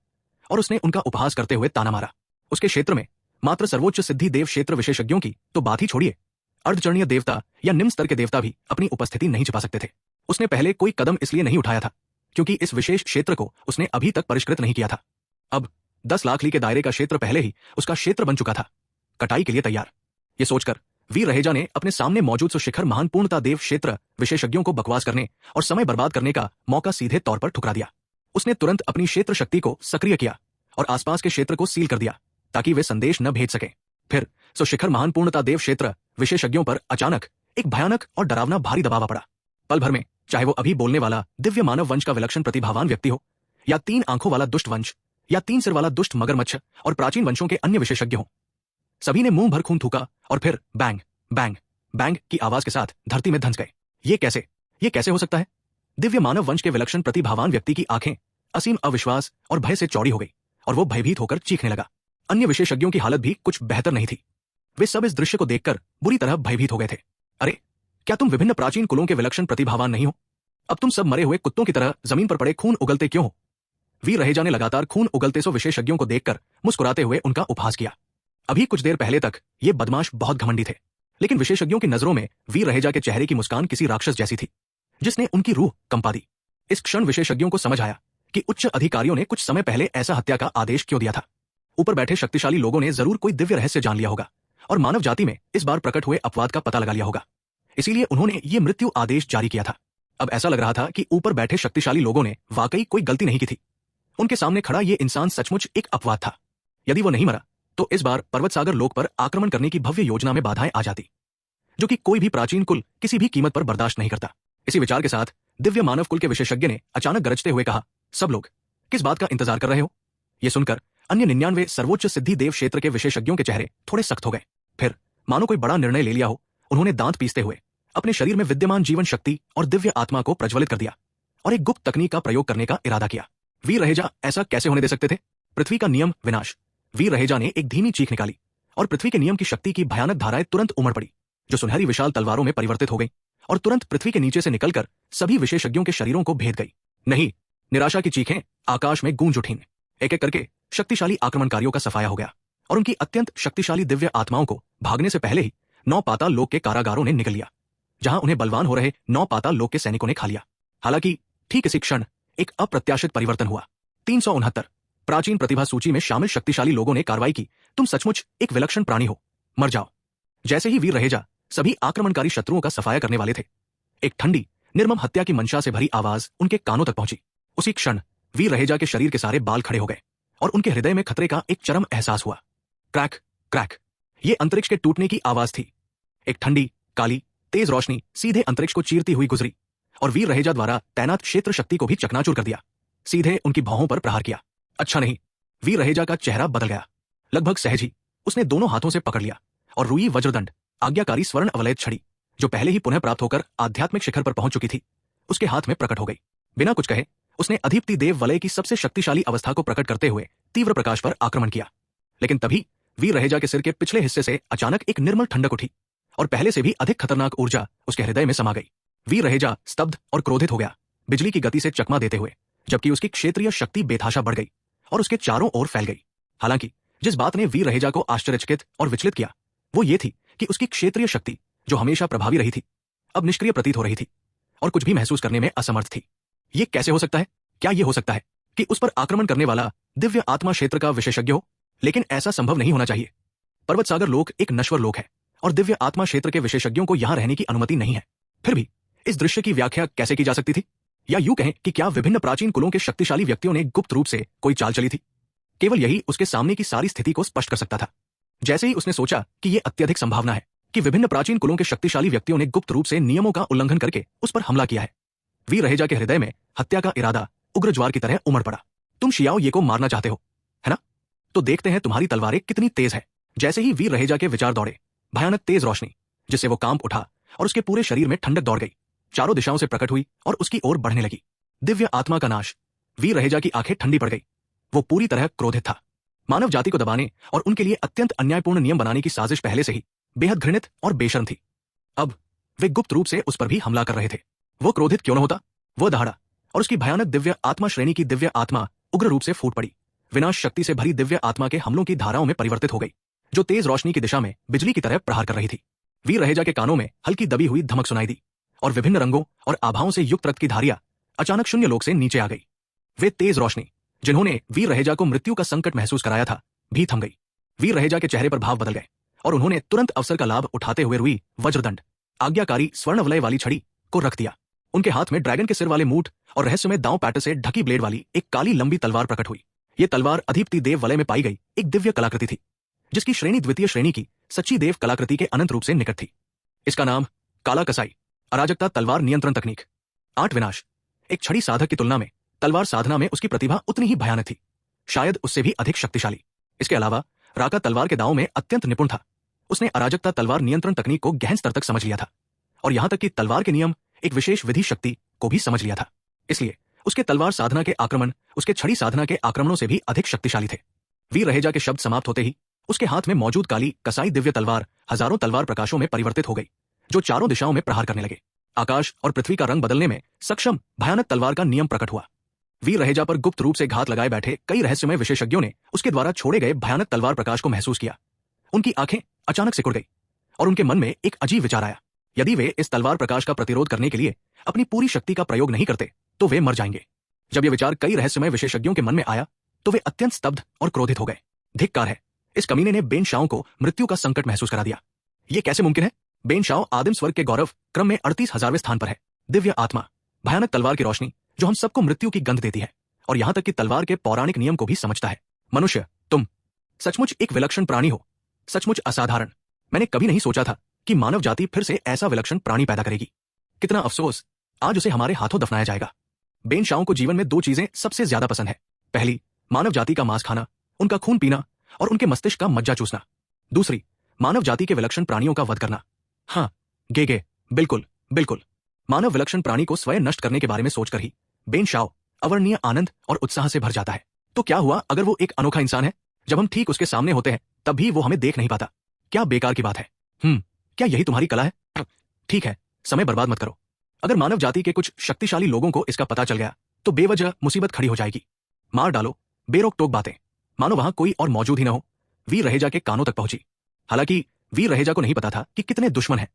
और उसने उनका उपहास करते हुए ताना मारा। उसके क्षेत्र में मात्र सर्वोच्च सिद्धि देव क्षेत्र विशेषज्ञों की तो बात ही छोड़िए, अर्धचरणीय देवता या निम्न स्तर के देवता भी अपनी उपस्थिति नहीं छिपा सकते थे। उसने पहले कोई कदम इसलिए नहीं उठाया था क्योंकि इस विशेष क्षेत्र को उसने अभी तक परिष्कृत नहीं किया था। अब 10 लाख ली के दायरे का क्षेत्र पहले ही उसका क्षेत्र बन चुका था, कटाई के लिए तैयार। ये सोचकर वीर रहेजा ने अपने सामने मौजूद सुशिखर महान पूर्णता देव क्षेत्र विशेषज्ञों को बकवास करने और समय बर्बाद करने का मौका सीधे तौर पर ठुकरा दिया। उसने तुरंत अपनी क्षेत्र शक्ति को सक्रिय किया और आसपास के क्षेत्र को सील कर दिया ताकि वे संदेश न भेज सके। फिर सुशिखर महान पूर्णता देव क्षेत्र विशेषज्ञों पर अचानक एक भयानक और डरावना भारी दबाव पड़ा। पल भर में, चाहे वो अभी बोलने वाला दिव्य मानव वंश का विलक्षण प्रतिभावान व्यक्ति हो, या 3 आंखों वाला दुष्ट वंश, या 3 सिर वाला दुष्ट मगरमच्छ और प्राचीन वंशों के अन्य विशेषज्ञ हों, सभी ने मुंह भर खून थूका और फिर बैंग बैंग बैंग की आवाज के साथ धरती में धंस गए। ये कैसे हो सकता है? दिव्य मानव वंश के विलक्षण प्रतिभावान व्यक्ति की आंखें असीम अविश्वास और भय से चौड़ी हो गई और वो भयभीत होकर चीखने लगा। अन्य विशेषज्ञों की हालत भी कुछ बेहतर नहीं थी। वे सब इस दृश्य को देखकर बुरी तरह भयभीत हो गए थे। अरे, क्या तुम विभिन्न प्राचीन कुलों के विलक्षण प्रतिभावान नहीं हो? अब तुम सब मरे हुए कुत्तों की तरह जमीन पर पड़े खून उगलते क्यों हो? वीर रहेजा ने लगातार खून उगलते सो विशेषज्ञों को देखकर मुस्कुराते हुए उनका उपहास किया। अभी कुछ देर पहले तक ये बदमाश बहुत घमंडी थे, लेकिन विशेषज्ञों की नजरों में वीर रहेजा के चेहरे की मुस्कान किसी राक्षस जैसी थी, जिसने उनकी रूह कंपा दी। इस क्षण विशेषज्ञों को समझ आया कि उच्च अधिकारियों ने कुछ समय पहले ऐसा हत्या का आदेश क्यों दिया था। ऊपर बैठे शक्तिशाली लोगों ने जरूर कोई दिव्य रहस्य जान लिया होगा और मानव जाति में इस बार प्रकट हुए अपवाद का पता लगा लिया होगा, इसीलिए उन्होंने ये मृत्यु आदेश जारी किया था। अब ऐसा लग रहा था कि ऊपर बैठे शक्तिशाली लोगों ने वाकई कोई गलती नहीं की थी। उनके सामने खड़ा ये इंसान सचमुच एक अपवाद था। यदि वो नहीं मरा तो इस बार पर्वत सागर लोक पर आक्रमण करने की भव्य योजना में बाधाएं आ जाती, जो कि कोई भी प्राचीन कुल किसी भी कीमत पर बर्दाश्त नहीं करता। इसी विचार के साथ दिव्य मानव कुल के विशेषज्ञ ने अचानक गरजते हुए कहा, सब लोग किस बात का इंतजार कर रहे हो? यह सुनकर अन्य 99 सर्वोच्च सिद्धि देव क्षेत्र के विशेषज्ञों के चेहरे थोड़े सख्त हो गए। फिर मानो कोई बड़ा निर्णय ले लिया हो, उन्होंने दांत पीसते हुए अपने शरीर में विद्यमान जीवन शक्ति और दिव्य आत्मा को प्रज्वलित कर दिया और एक गुप्त तकनीक का प्रयोग करने का इरादा किया। वीर रहेजा ऐसा कैसे होने दे सकते थे? पृथ्वी का नियम विनाश। वीर रहेजा ने एक धीमी चीख निकाली और पृथ्वी के नियम की शक्ति की भयानक धाराएं तुरंत उमड़ पड़ी, जो सुनहरी विशाल तलवारों में परिवर्तित हो गई और तुरंत पृथ्वी के नीचे से निकलकर सभी विशेषज्ञों के शरीरों को भेद गई। नहीं, निराशा की चीखें आकाश में गूंज उठीं। एक एक करके शक्तिशाली आक्रमणकारियों का सफाया हो गया और उनकी अत्यंत शक्तिशाली दिव्य आत्माओं को भागने से पहले ही 9 पाताल लोक के कारागारों ने निगल लिया, जहां उन्हें बलवान हो रहे 9 पाताल लोक के सैनिकों ने खा लिया। हालांकि ठीक इसी क्षण एक अप्रत्याशित परिवर्तन हुआ। 369 प्राचीन प्रतिभा सूची में शामिल शक्तिशाली लोगों ने कार्रवाई की। तुम सचमुच एक विलक्षण प्राणी हो, मर जाओ। जैसे ही वीर रहेजा सभी आक्रमणकारी शत्रुओं का सफाया करने वाले थे, एक ठंडी निर्मम हत्या की मंशा से भरी आवाज उनके कानों तक पहुंची। उसी क्षण वीर रहेजा के शरीर के सारे बाल खड़े हो गए और उनके हृदय में खतरे का एक चरम एहसास हुआ। क्रैक क्रैक, ये अंतरिक्ष के टूटने की आवाज थी। एक ठंडी काली तेज रोशनी सीधे अंतरिक्ष को चीरती हुई गुजरी और वीर रहेजा द्वारा तैनात क्षेत्र शक्ति को भी चकनाचूर कर दिया, सीधे उनकी भौहों पर प्रहार किया। अच्छा नहीं, वीर रहेजा का चेहरा बदल गया। लगभग सहज ही उसने दोनों हाथों से पकड़ लिया और रुई वज्रदंड आज्ञाकारी स्वर्ण अवलयित छड़ी, जो पहले ही पुनः प्राप्त होकर आध्यात्मिक शिखर पर पहुंच चुकी थी, उसके हाथ में प्रकट हो गई। बिना कुछ कहे उसने अधिपति देव वलय की सबसे शक्तिशाली अवस्था को प्रकट करते हुए तीव्र प्रकाश पर आक्रमण किया। लेकिन तभी वीर रहेजा के सिर के पिछले हिस्से से अचानक एक निर्मल ठंडक उठी और पहले से भी अधिक खतरनाक ऊर्जा उसके हृदय में समा गई। वीर रहेजा स्तब्ध और क्रोधित हो गया, बिजली की गति से चकमा देते हुए, जबकि उसकी क्षेत्रीय शक्ति बेतहाशा बढ़ गई और उसके चारों ओर फैल गई। हालांकि जिस बात ने वीर रहेजा को आश्चर्यचकित और विचलित किया वो ये थी कि उसकी क्षेत्रीय शक्ति, जो हमेशा प्रभावी रही थी, अब निष्क्रिय प्रतीत हो रही थी और कुछ भी महसूस करने में असमर्थ थी। ये कैसे हो सकता है? क्या ये हो सकता है कि उस पर आक्रमण करने वाला दिव्य आत्मा क्षेत्र का विशेषज्ञ हो? लेकिन ऐसा संभव नहीं होना चाहिए। पर्वत सागर लोक एक नश्वर लोक है और दिव्य आत्मा क्षेत्र के विशेषज्ञों को यहां रहने की अनुमति नहीं है। फिर भी इस दृश्य की व्याख्या कैसे की जा सकती थी? या यूं कहें कि क्या विभिन्न प्राचीन कुलों के शक्तिशाली व्यक्तियों ने गुप्त रूप से कोई चाल चली थी? केवल यही उसके सामने की सारी स्थिति को स्पष्ट कर सकता था। जैसे ही उसने सोचा कि यह अत्यधिक संभावना है कि विभिन्न प्राचीन कुलों के शक्तिशाली व्यक्तियों ने गुप्त रूप से नियमों का उल्लंघन करके उस पर हमला किया है, वीर रहेजा के हृदय में हत्या का इरादा उग्र ज्वार की तरह उमड़ पड़ा। तुम शियाओ ये को मारना चाहते हो, है ना? तो देखते हैं तुम्हारी तलवारें कितनी तेज है। जैसे ही वीर रहेजा के विचार दौड़े, भयानक तेज रोशनी जिससे वो कांप उठा और उसके पूरे शरीर में ठंडक दौड़ गई, चारों दिशाओं से प्रकट हुई और उसकी ओर बढ़ने लगी। दिव्य आत्मा का नाश। वीर रहेजा की आंखें ठंडी पड़ गई। वो पूरी तरह क्रोधित था। मानव जाति को दबाने और उनके लिए अत्यंत अन्यायपूर्ण नियम बनाने की साजिश पहले से ही बेहद घृणित और बेशर्म थी। अब वे गुप्त रूप से उस पर भी हमला कर रहे थे। वो क्रोधित क्यों न होता? वो दहाड़ा और उसकी भयानक दिव्य आत्मा श्रेणी की दिव्य आत्मा उग्र रूप से फूट पड़ी। विनाश शक्ति से भरी दिव्य आत्मा के हमलों की धाराओं में परिवर्तित हो गई, जो तेज रोशनी की दिशा में बिजली की तरह प्रहार कर रही थी। वीर रहेजा के कानों में हल्की दबी हुई धमक सुनाई दी और विभिन्न रंगों और आभाओं से युक्त रक्त की धारियां अचानक शून्य लोक से नीचे आ गई। वे तेज रोशनी जिन्होंने वीर रहेजा को मृत्यु का संकट महसूस कराया था भी थम गई। वीर रहेजा के चेहरे पर भाव बदल गए और उन्होंने तुरंत अवसर का लाभ उठाते हुए रुई वज्रदंड आज्ञाकारी स्वर्णवलय वाली छड़ी को रख दिया। उनके हाथ में ड्रैगन के सिर वाले मूठ और रहस्यमय दांव पैट से ढकी ब्लेड वाली एक काली लंबी तलवार प्रकट हुई। ये तलवार अधिपति देव वलय में पाई गई एक दिव्य कलाकृति थी, जिसकी श्रेणी द्वितीय श्रेणी की सच्ची देव कलाकृति के अनंत रूप से निकट थी। इसका नाम काला कसाई अराजकता तलवार नियंत्रण तकनीक। 8 विनाश। एक छड़ी साधक की तुलना में तलवार साधना में उसकी प्रतिभा उतनी ही भयानक थी, शायद उससे भी अधिक शक्तिशाली। इसके अलावा राका तलवार के दांव में अत्यंत निपुण था। उसने अराजकता तलवार नियंत्रण तकनीक को गहन स्तर तक समझ लिया था और यहां तक कि तलवार के नियम एक विशेष विधि शक्ति को भी समझ लिया था। इसलिए उसके तलवार साधना के आक्रमण उसके छड़ी साधना के आक्रमणों से भी अधिक शक्तिशाली थे। वीर रहेजा के शब्द समाप्त होते ही उसके हाथ में मौजूद काली कसाई दिव्य तलवार हजारों तलवार प्रकाशों में परिवर्तित हो गई, जो चारों दिशाओं में प्रहार करने लगे। आकाश और पृथ्वी का रंग बदलने में सक्षम भयानक तलवार का नियम प्रकट हुआ। वीर रहेजा पर गुप्त रूप से घात लगाए बैठे कई रहस्यमय विशेषज्ञों ने उसके द्वारा छोड़े गए भयानक तलवार प्रकाश को महसूस किया। उनकी आंखें अचानक सिकुड़ गई और उनके मन में एक अजीब विचार आया। यदि वे इस तलवार प्रकाश का प्रतिरोध करने के लिए अपनी पूरी शक्ति का प्रयोग नहीं करते तो वे मर जाएंगे। जब यह विचार कई रहस्यमय विशेषज्ञों के मन में आया तो वे अत्यंत स्तब्ध और क्रोधित हो गए। धिक्कार है, इस कमीने ने बेन शाओ को मृत्यु का संकट महसूस करा दिया। यह कैसे मुमकिन है? बेन शाओ आदिम स्वर्ग के गौरव क्रम में 38,000वें स्थान पर है। दिव्य आत्मा, भयानक तलवार की रोशनी जो हम सबको मृत्यु की गंध देती है और यहां तक कि तलवार के पौराणिक नियम को भी समझता है। मनुष्य, तुम सचमुच एक विलक्षण प्राणी हो, सचमुच असाधारण। मैंने कभी नहीं सोचा था कि मानव जाति फिर से ऐसा विलक्षण प्राणी पैदा करेगी। कितना अफसोस, आज उसे हमारे हाथों दफनाया जाएगा। बेन शाओ को जीवन में 2 चीजें सबसे ज्यादा पसंद है। पहली, मानव जाति का मांस खाना, उनका खून पीना और उनके मस्तिष्क का मज्जा चूसना। दूसरी, मानव जाति के विलक्षण प्राणियों का वध करना। हाँ, गे बिल्कुल बिल्कुल। मानव विलक्षण प्राणी को स्वयं नष्ट करने के बारे में सोचकर ही बेन शाओ अवर्णनीय आनंद और उत्साह से भर जाता है। तो क्या हुआ अगर वो एक अनोखा इंसान है? जब हम ठीक उसके सामने होते हैं तब भी वो हमें देख नहीं पाता। क्या बेकार की बात है। क्या यही तुम्हारी कला है? ठीक है, समय बर्बाद मत करो। अगर मानव जाति के कुछ शक्तिशाली लोगों को इसका पता चल गया तो बेवजह मुसीबत खड़ी हो जाएगी। मार डालो, बेरोक टोक बातें, मानो वहां कोई और मौजूद ही न हो, वीर रहेजा के कानों तक पहुंची। हालांकि वीर रहेजा को नहीं पता था कि कितने दुश्मन हैं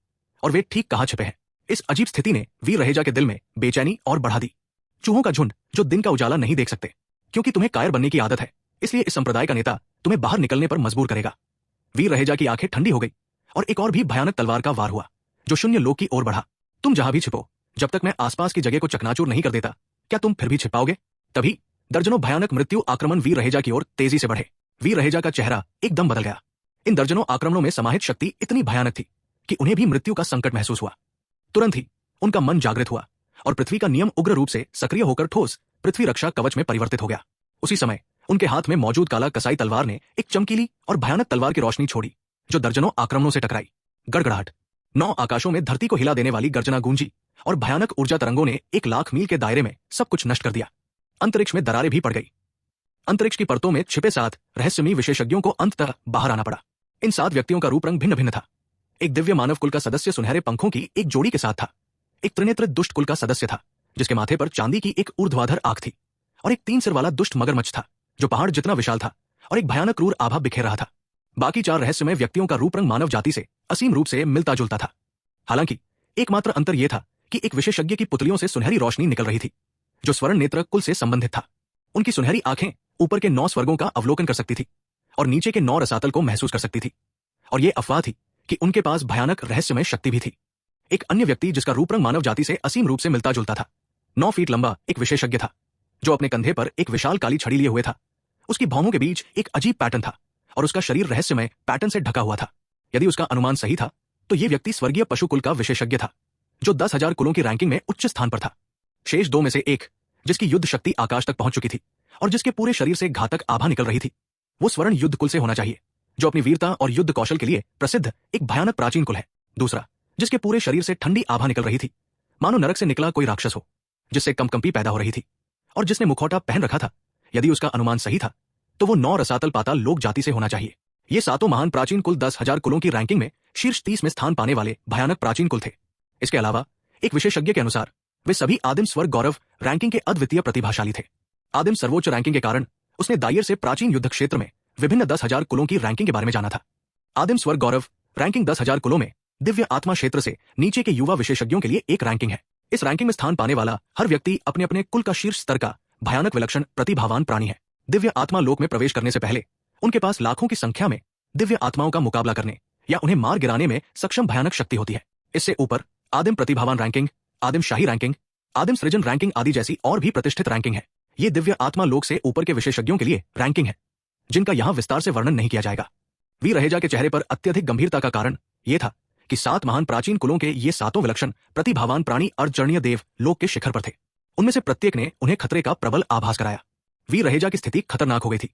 और वे ठीक कहां छिपे हैं। इस अजीब स्थिति ने वीर रहेजा के दिल में बेचैनी और बढ़ा दी। चूहों का झुंड जो दिन का उजाला नहीं देख सकते, क्योंकि तुम्हें कायर बनने की आदत है, इसलिए इस संप्रदाय का नेता तुम्हें बाहर निकलने पर मजबूर करेगा। वीर रहेजा की आंखें ठंडी हो गई और एक और भी भयानक तलवार का वार हुआ जो शून्य लोक की ओर बढ़ा। तुम जहां भी छिपो, जब तक मैं आसपास की जगह को चकनाचूर नहीं कर देता, क्या तुम फिर भी छिप पाओगे? तभी दर्जनों भयानक मृत्यु आक्रमण वीर रहेजा की ओर तेजी से बढ़े। वीर रहेजा का चेहरा एकदम बदल गया। इन दर्जनों आक्रमणों में समाहित शक्ति इतनी भयानक थी कि उन्हें भी मृत्यु का संकट महसूस हुआ। तुरंत ही उनका मन जागृत हुआ और पृथ्वी का नियम उग्र रूप से सक्रिय होकर ठोस पृथ्वी रक्षा कवच में परिवर्तित हो गया। उसी समय उनके हाथ में मौजूद काला कसाई तलवार ने एक चमकीली और भयानक तलवार की रोशनी छोड़ी जो दर्जनों आक्रमणों से टकराई। गड़गड़ाहट, 9 आकाशों में धरती को हिला देने वाली गर्जना गूंजी और भयानक ऊर्जा तरंगों ने 1 लाख मील के दायरे में सब कुछ नष्ट कर दिया। अंतरिक्ष में दरारें भी पड़ गई। अंतरिक्ष की परतों में छिपे 7 रहस्यमयी विशेषज्ञों को अंततः बाहर आना पड़ा। इन 7 व्यक्तियों का रूप रंग भिन्न भिन्न था। एक दिव्य मानव कुल का सदस्य सुनहरे पंखों की एक जोड़ी के साथ था। एक त्रिनेत्र दुष्ट कुल का सदस्य था जिसके माथे पर चांदी की एक ऊर्ध्वाधर आंख थी और एक 3 सिर वाला दुष्ट मगरमच्छ था जो पहाड़ जितना विशाल था और एक भयानक क्रूर आभा बिखेर रहा था। बाकी 4 रहस्यमय व्यक्तियों का रूप रंग मानव जाति से असीम रूप से मिलता जुलता था। हालांकि एकमात्र अंतर यह था कि एक विशेषज्ञ की पुतलियों से सुनहरी रोशनी निकल रही थी जो स्वर्ण नेत्र कुल से संबंधित था। उनकी सुनहरी आंखें ऊपर के 9 स्वर्गों का अवलोकन कर सकती थी और नीचे के 9 रसातल को महसूस कर सकती थी। और यह अफवाह थी कि उनके पास भयानक रहस्यमय शक्ति भी थी। एक अन्य व्यक्ति जिसका रूप रंग मानव जाति से असीम रूप से मिलता जुलता था, 9 फीट लंबा एक विशेषज्ञ था जो अपने कंधे पर एक विशाल काली छड़ी लिए हुए था। उसकी भौहों के बीच एक अजीब पैटर्न था और उसका शरीर रहस्यमय पैटर्न से ढका हुआ था। यदि उसका अनुमान सही था तो यह व्यक्ति स्वर्गीय पशु कुल का विशेषज्ञ था जो 10,000 कुलों की रैंकिंग में उच्च स्थान पर था। शेष 2 में से एक, जिसकी युद्ध शक्ति आकाश तक पहुंच चुकी थी और जिसके पूरे शरीर से घातक आभा निकल रही थी, वो स्वर्ण युद्ध कुल से होना चाहिए जो अपनी वीरता और युद्ध कौशल के लिए प्रसिद्ध एक भयानक प्राचीन कुल है। दूसरा, जिसके पूरे शरीर से ठंडी आभा निकल रही थी, मानो नरक से निकला कोई राक्षस हो, जिससे कंपकंपी पैदा हो रही थी और जिसने मुखौटा पहन रखा था। यदि उसका अनुमान सही था तो वो 9 रसातल पाताल लोक जाति से होना चाहिए। ये 7 महान प्राचीन कुल 10,000 कुलों की रैंकिंग में शीर्ष 30 में स्थान पाने वाले भयानक प्राचीन कुल थे। इसके अलावा एक विशेषज्ञ के अनुसार वे सभी आदिम स्वर्ग गौरव रैंकिंग के अद्वितीय प्रतिभाशाली थे। आदिम सर्वोच्च रैंकिंग के कारण उसने दायर से प्राचीन युद्ध क्षेत्र में विभिन्न 10,000 कुलों की रैंकिंग के बारे में जाना था। आदिम स्वर्ग गौरव रैंकिंग 10,000 कुलों में दिव्य आत्मा क्षेत्र से नीचे के युवा विशेषज्ञों के लिए एक रैंकिंग है। इस रैंकिंग में स्थान पाने वाला हर व्यक्ति अपने अपने कुल का शीर्ष स्तर का भयानक विलक्षण प्रतिभावान प्राणी है। दिव्य आत्मा लोक में प्रवेश करने से पहले उनके पास लाखों की संख्या में दिव्य आत्माओं का मुकाबला करने या उन्हें मार गिराने में सक्षम भयानक शक्ति होती है। इससे ऊपर आदिम प्रतिभावान रैंकिंग, आदिम शाही रैंकिंग, आदिम सृजन रैंकिंग आदि जैसी और भी प्रतिष्ठित रैंकिंग है। ये दिव्य आत्मा लोक से ऊपर के विशेषज्ञों के लिए रैंकिंग है जिनका यहां विस्तार से वर्णन नहीं किया जाएगा। वीर रहेजा के चेहरे पर अत्यधिक गंभीरता का कारण यह था कि 7 महान प्राचीन कुलों के ये 7 विलक्षण प्रतिभावान प्राणी अर्धजर्णीय देव लोक के शिखर पर थे। उनमें से प्रत्येक ने उन्हें खतरे का प्रबल आभास कराया। वीर रहेजा की स्थिति खतरनाक हो गई थी।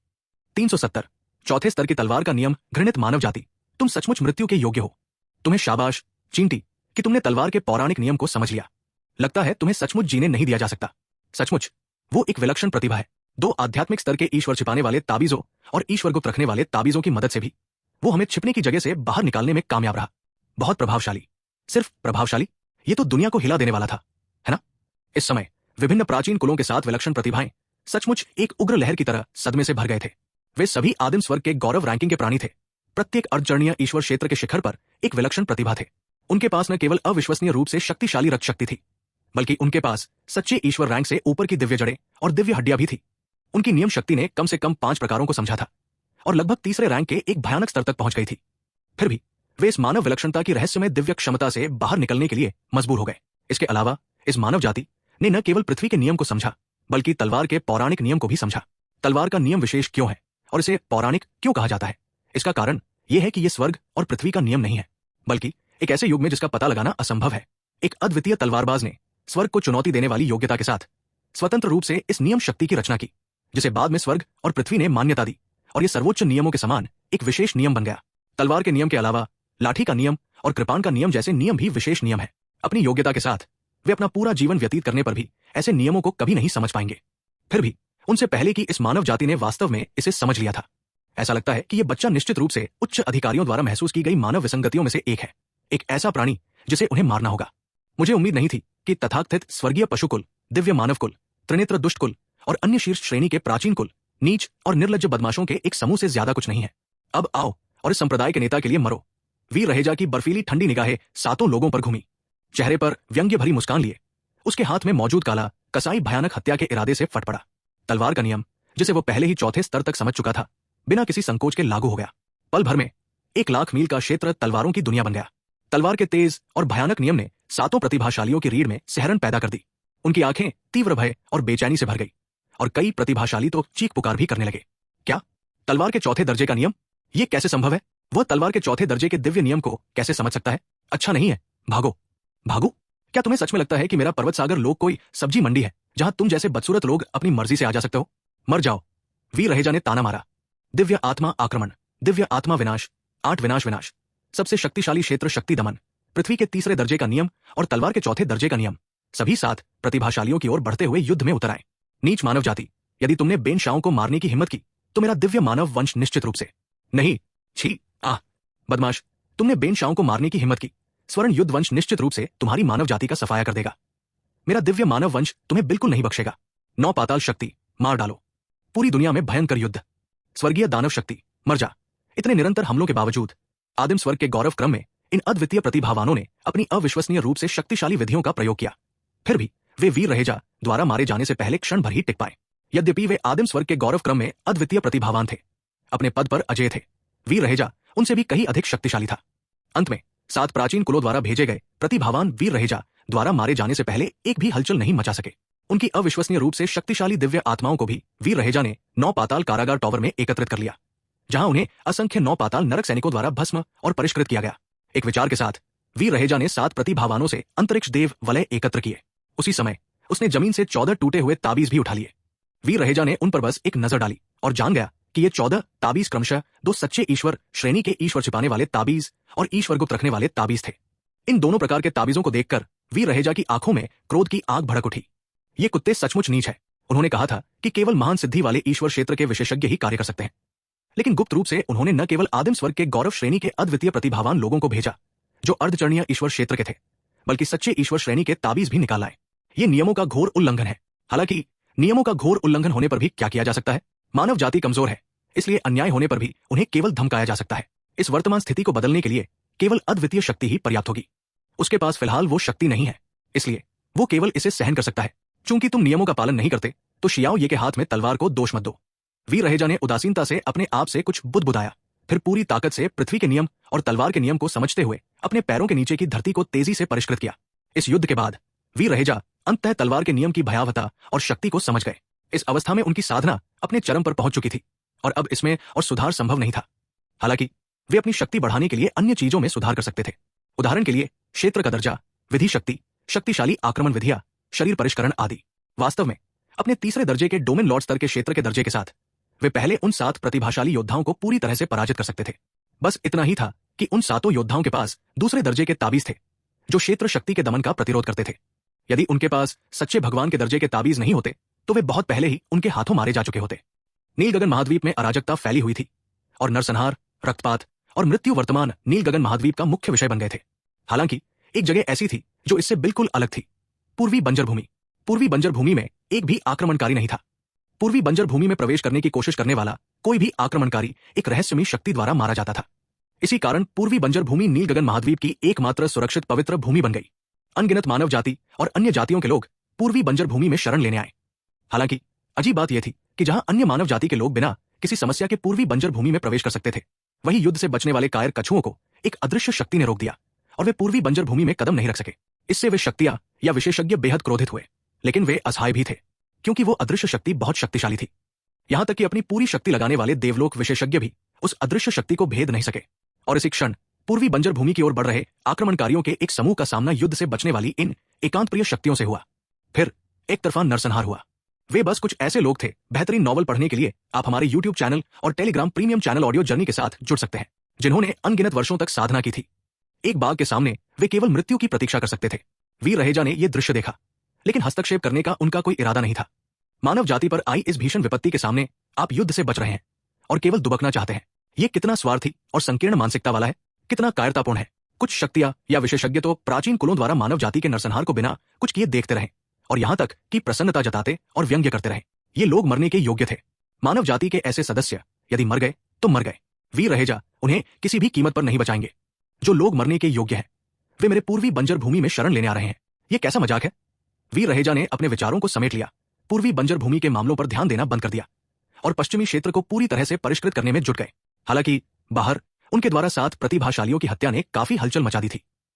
370 चौथे स्तर की तलवार का नियम। घृणित मानव जाति, तुम सचमुच मृत्यु के योग्य हो। तुम्हें शाबाश चींटी कि तुमने तलवार के पौराणिक नियम को समझ लिया। लगता है तुम्हें सचमुच जीने नहीं दिया जा सकता। सचमुच वो एक विलक्षण प्रतिभा है। 2 आध्यात्मिक स्तर के ईश्वर छिपाने वाले ताबीजों और ईश्वर गुप्त रखने वाले ताबीजों की मदद से भी वो हमें छिपने की जगह से बाहर निकालने में कामयाब रहा। बहुत प्रभावशाली। सिर्फ प्रभावशाली, ये तो दुनिया को हिला देने वाला था, है ना? इस समय विभिन्न प्राचीन कुलों के 7 विलक्षण प्रतिभाएं सचमुच एक उग्र लहर की तरह सदमे से भर गए थे। वे सभी आदिम स्वर्ग के गौरव रैंकिंग के प्राणी थे। प्रत्येक अर्धचरणीय ईश्वर क्षेत्र के शिखर पर एक विलक्षण प्रतिभा थे। उनके पास न केवल अविश्वसनीय रूप से शक्तिशाली रक्त शक्ति थी, बल्कि उनके पास सच्चे ईश्वर रैंक से ऊपर की दिव्य जड़ें और दिव्य हड्डियां भी थी। उनकी नियम शक्ति ने कम से कम 5 प्रकारों को समझा था और लगभग तीसरे रैंक के एक भयानक स्तर तक पहुंच गई थी। फिर भी वे इस मानव विलक्षणता की रहस्यमय दिव्य क्षमता से बाहर निकलने के लिए मजबूर हो गए। इसके अलावा इस मानव जाति ने न केवल पृथ्वी के नियम को समझा, बल्कि तलवार के पौराणिक नियम को भी समझा। तलवार का नियम विशेष क्यों है और इसे पौराणिक क्यों कहा जाता है? इसका कारण यह है कि यह स्वर्ग और पृथ्वी का नियम नहीं है, बल्कि एक ऐसे युग में जिसका पता लगाना असंभव है, एक अद्वितीय तलवारबाज ने स्वर्ग को चुनौती देने वाली योग्यता के साथ स्वतंत्र रूप से इस नियम शक्ति की रचना की, जिसे बाद में स्वर्ग और पृथ्वी ने मान्यता दी और यह सर्वोच्च नियमों के समान एक विशेष नियम बन गया। तलवार के नियम के अलावा लाठी का नियम और कृपाण का नियम जैसे नियम भी विशेष नियम है। अपनी योग्यता के साथ वे अपना पूरा जीवन व्यतीत करने पर भी ऐसे नियमों को कभी नहीं समझ पाएंगे। फिर भी उनसे पहले की इस मानव जाति ने वास्तव में इसे समझ लिया था। ऐसा लगता है कि यह बच्चा निश्चित रूप से उच्च अधिकारियों द्वारा महसूस की गई मानव विसंगतियों में से एक है, एक ऐसा प्राणी जिसे उन्हें मारना होगा। मुझे उम्मीद नहीं थी कि तथाकथित स्वर्गीय पशुकुल, दिव्य मानव कुल, त्रिनेत्र दुष्ट कुल और अन्य शीर्ष श्रेणी के प्राचीन कुल नीच और निर्लज्ज बदमाशों के एक समूह से ज्यादा कुछ नहीं है। अब आओ और इस संप्रदाय के नेता के लिए मरो। वीर रहेजा की बर्फीली ठंडी निगाहें सातों लोगों पर घूमी। चेहरे पर व्यंग्य भरी मुस्कान लिए उसके हाथ में मौजूद काला कसाई भयानक हत्या के इरादे से फट पड़ा। तलवार का नियम, जिसे वो पहले ही चौथे स्तर तक समझ चुका था, बिना किसी संकोच के लागू हो गया। पल भर में 1,00,000 मील का क्षेत्र तलवारों की दुनिया बन गया। तलवार के तेज और भयानक नियम ने सातों प्रतिभाशालियों की रीढ़ में सिहरन पैदा कर दी। उनकी आंखें तीव्र भय और बेचैनी से भर गई और कई प्रतिभाशाली तो चीख पुकार भी करने लगे। क्या तलवार के चौथे दर्जे का नियम? ये कैसे संभव है? वह तलवार के चौथे दर्जे के दिव्य नियम को कैसे समझ सकता है? अच्छा नहीं है, भागो भागो। क्या तुम्हें सच में लगता है कि मेरा पर्वत सागर लोक कोई सब्जी मंडी है जहां तुम जैसे बदसूरत लोग अपनी मर्जी से आ जा सकते हो? मर जाओ। वीर रहेजा ने ताना मारा। दिव्य आत्मा आक्रमण, दिव्य आत्मा विनाश, 8 विनाश विनाश, सबसे शक्तिशाली क्षेत्र शक्ति दमन, पृथ्वी के तीसरे दर्जे का नियम और तलवार के चौथे दर्जे का नियम, सभी 7 प्रतिभाशालियों की ओर बढ़ते हुए युद्ध में उतर आए। नीच मानव जाति, यदि तुमने बेनशाओं को मारने की हिम्मत की तो मेरा दिव्य मानव वंश निश्चित रूप से नहीं। छी आह बदमाश, तुमने बेनशाओं को मारने की हिम्मत की, स्वर्ण युद्ध वंश निश्चित रूप से तुम्हारी मानव जाति का सफाया कर देगा। मेरा दिव्य मानव वंश तुम्हें बिल्कुल नहीं बख्शेगा। 9 पाताल शक्ति, मार डालो। पूरी दुनिया में भयंकर युद्ध। स्वर्गीय दानव शक्ति, मर जा। इतने निरंतर हमलों के बावजूद आदिम स्वर्ग के गौरव क्रम में इन अद्वितीय प्रतिभावानों ने अपनी अविश्वसनीय रूप से शक्तिशाली विधियों का प्रयोग किया। फिर भी वे वीर रहेजा द्वारा मारे जाने से पहले क्षण भर ही टिक पाए। यद्यपि वे आदिम स्वर्ग के गौरव क्रम में अद्वितीय प्रतिभावान थे, अपने पद पर अजेय थे, वीर रहेजा उनसे भी कहीं अधिक शक्तिशाली था। अंत में 7 प्राचीन कुलों द्वारा भेजे गए प्रतिभावान वीर रहेजा द्वारा मारे जाने से पहले एक भी हलचल नहीं मचा सके। उनकी अविश्वसनीय रूप से शक्तिशाली दिव्य आत्माओं को भी वीर रहेजा ने 9 पाताल कारागार टॉवर में एकत्रित कर लिया, जहां उन्हें असंख्य 9 पाताल नरक सैनिकों द्वारा भस्म और परिष्कृत किया गया। एक विचार के साथ वीर रहेजा ने 7 प्रतिभावानों से अंतरिक्ष देव वलय एकत्र किए। उसी समय उसने जमीन से 14 टूटे हुए ताबीज भी उठा लिए। वीर रहेजा ने उन पर बस एक नजर डाली और जान गया कि ये 14 ताबीज क्रमशः 2 सच्चे ईश्वर श्रेणी के ईश्वर छिपाने वाले ताबीज और ईश्वर गुप्त रखने वाले ताबीज थे। इन दोनों प्रकार के ताबीजों को देखकर वीर रहेजा की आंखों में क्रोध की आग भड़क उठी। ये कुत्ते सचमुच नीच है। उन्होंने कहा था कि केवल महान सिद्धि वाले ईश्वर क्षेत्र के विशेषज्ञ ही कार्य कर सकते हैं, लेकिन गुप्त रूप से उन्होंने न केवल आदिम स्वर्ग के गौरव श्रेणी के अद्वितीय प्रतिभावान लोगों को भेजा जो अर्धचरणीय ईश्वर क्षेत्र के थे, बल्कि सच्चे ईश्वर श्रेणी के ताबीज भी निकाल लाए। ये नियमों का घोर उल्लंघन है। हालांकि नियमों का घोर उल्लंघन होने पर भी क्या किया जा सकता है? मानव जाति कमजोर है, इसलिए अन्याय होने पर भी उन्हें केवल धमकाया जा सकता है। इस वर्तमान स्थिति को बदलने के लिए केवल अद्वितीय शक्ति ही पर्याप्त होगी। उसके पास फिलहाल वो शक्ति नहीं है, इसलिए वो केवल इसे सहन कर सकता है। चूंकि तुम नियमों का पालन नहीं करते तो शियाओ ये के हाथ में तलवार को दोष मत दो। वीर रहेजा ने उदासीनता से अपने आप से कुछ बुदबुदाया, फिर पूरी ताकत से पृथ्वी के नियम और तलवार के नियम को समझते हुए अपने पैरों के नीचे की धरती को तेजी से परिष्कृत किया। इस युद्ध के बाद वीर रहेजा अंततः तलवार के नियम की भयावहता और शक्ति को समझ गए। इस अवस्था में उनकी साधना अपने चरम पर पहुंच चुकी थी और अब इसमें और सुधार संभव नहीं था। हालांकि वे अपनी शक्ति बढ़ाने के लिए अन्य चीजों में सुधार कर सकते थे। उदाहरण के लिए क्षेत्र का दर्जा, विधि शक्ति, शक्तिशाली आक्रमण विधियां, शरीर परिष्करण आदि। वास्तव में अपने तीसरे दर्जे के डोमेन लॉर्ड स्तर के क्षेत्र के दर्जे के साथ वे पहले उन 7 प्रतिभाशाली योद्धाओं को पूरी तरह से पराजित कर सकते थे। बस इतना ही था कि उन 7 योद्धाओं के पास दूसरे दर्जे के ताबीज थे जो क्षेत्र शक्ति के दमन का प्रतिरोध करते थे। यदि उनके पास सच्चे भगवान के दर्जे के ताबीज नहीं होते तो वे बहुत पहले ही उनके हाथों मारे जा चुके होते। नीलगगन महाद्वीप में अराजकता फैली हुई थी और नरसंहार, रक्तपात और मृत्यु वर्तमान नीलगगन महाद्वीप का मुख्य विषय बन गए थे। हालांकि एक जगह ऐसी थी जो इससे बिल्कुल अलग थी, पूर्वी बंजर भूमि। पूर्वी बंजर भूमि में एक भी आक्रमणकारी नहीं था। पूर्वी बंजर भूमि में प्रवेश करने की कोशिश करने वाला कोई भी आक्रमणकारी एक रहस्यमयी शक्ति द्वारा मारा जाता था। इसी कारण पूर्वी बंजर भूमि नील गगन महाद्वीप की एकमात्र सुरक्षित पवित्र भूमि बन गई। अनगिनत मानव जाति और अन्य जातियों के लोग पूर्वी बंजर भूमि में शरण लेने आए। हालांकि अजीब बात यह थी कि जहां अन्य मानव जाति के लोग बिना किसी समस्या के पूर्वी बंजर भूमि में प्रवेश कर सकते थे, वहीं युद्ध से बचने वाले कायर कछुओं को एक अदृश्य शक्ति ने रोक दिया और वे पूर्वी बंजर भूमि में कदम नहीं रख सके। इससे वे शक्तियां या विशेषज्ञ बेहद क्रोधित हुए, लेकिन वे असहाय भी थे क्योंकि वो अदृश्य शक्ति बहुत शक्तिशाली थी। यहां तक कि अपनी पूरी शक्ति लगाने वाले देवलोक विशेषज्ञ भी उस अदृश्य शक्ति को भेद नहीं सके और इसी क्षण पूर्वी बंजर भूमि की ओर बढ़ रहे आक्रमणकारियों के एक समूह का सामना युद्ध से बचने वाली इन एकांत प्रिय शक्तियों से हुआ। फिर एक तरफा नरसंहार हुआ। वे बस कुछ ऐसे लोग थे। बेहतरीन नॉवल पढ़ने के लिए आप हमारे YouTube चैनल और Telegram premium channel audio journey के साथ जुड़ सकते हैं, जिन्होंने अनगिनत वर्षों तक साधना की थी। एक बाघ के सामने वे केवल मृत्यु की प्रतीक्षा कर सकते थे। वीर रहेजा ने यह दृश्य देखा, लेकिन हस्तक्षेप करने का उनका कोई इरादा नहीं था। मानव जाति पर आई इस भीषण विपत्ति के सामने आप युद्ध से बच रहे हैं और केवल दुबकना चाहते हैं। यह कितना स्वार्थी और संकीर्ण मानसिकता वाला है, कितना कायरतापूर्ण है। कुछ शक्तियां या विशेषज्ञ तो प्राचीन कुलों द्वारा मानव जाति के नरसंहार को बिना कुछ किए देखते रहे और यहां तक कि प्रसन्नता जताते और व्यंग्य करते रहे। ये लोग मरने के योग्य थे। मानव जाति के ऐसे सदस्य यदि मर गए तो मर गए। वीर रहेजा उन्हें किसी भी कीमत पर नहीं बचाएंगे। जो लोग मरने के योग्य हैं वे मेरे पूर्वी बंजर भूमि में शरण लेने आ रहे हैं। यह कैसा मजाक है। वीर रहेजा ने अपने विचारों को समेट लिया, पूर्वी बंजर भूमि के मामलों पर ध्यान देना बंद कर दिया और पश्चिमी क्षेत्र को पूरी तरह से परिष्कृत करने में जुट गए। हालांकि बाहर उनके द्वारा 7 प्रतिभाशालियों की हत्या ने काफी हलचल मचा दी थी।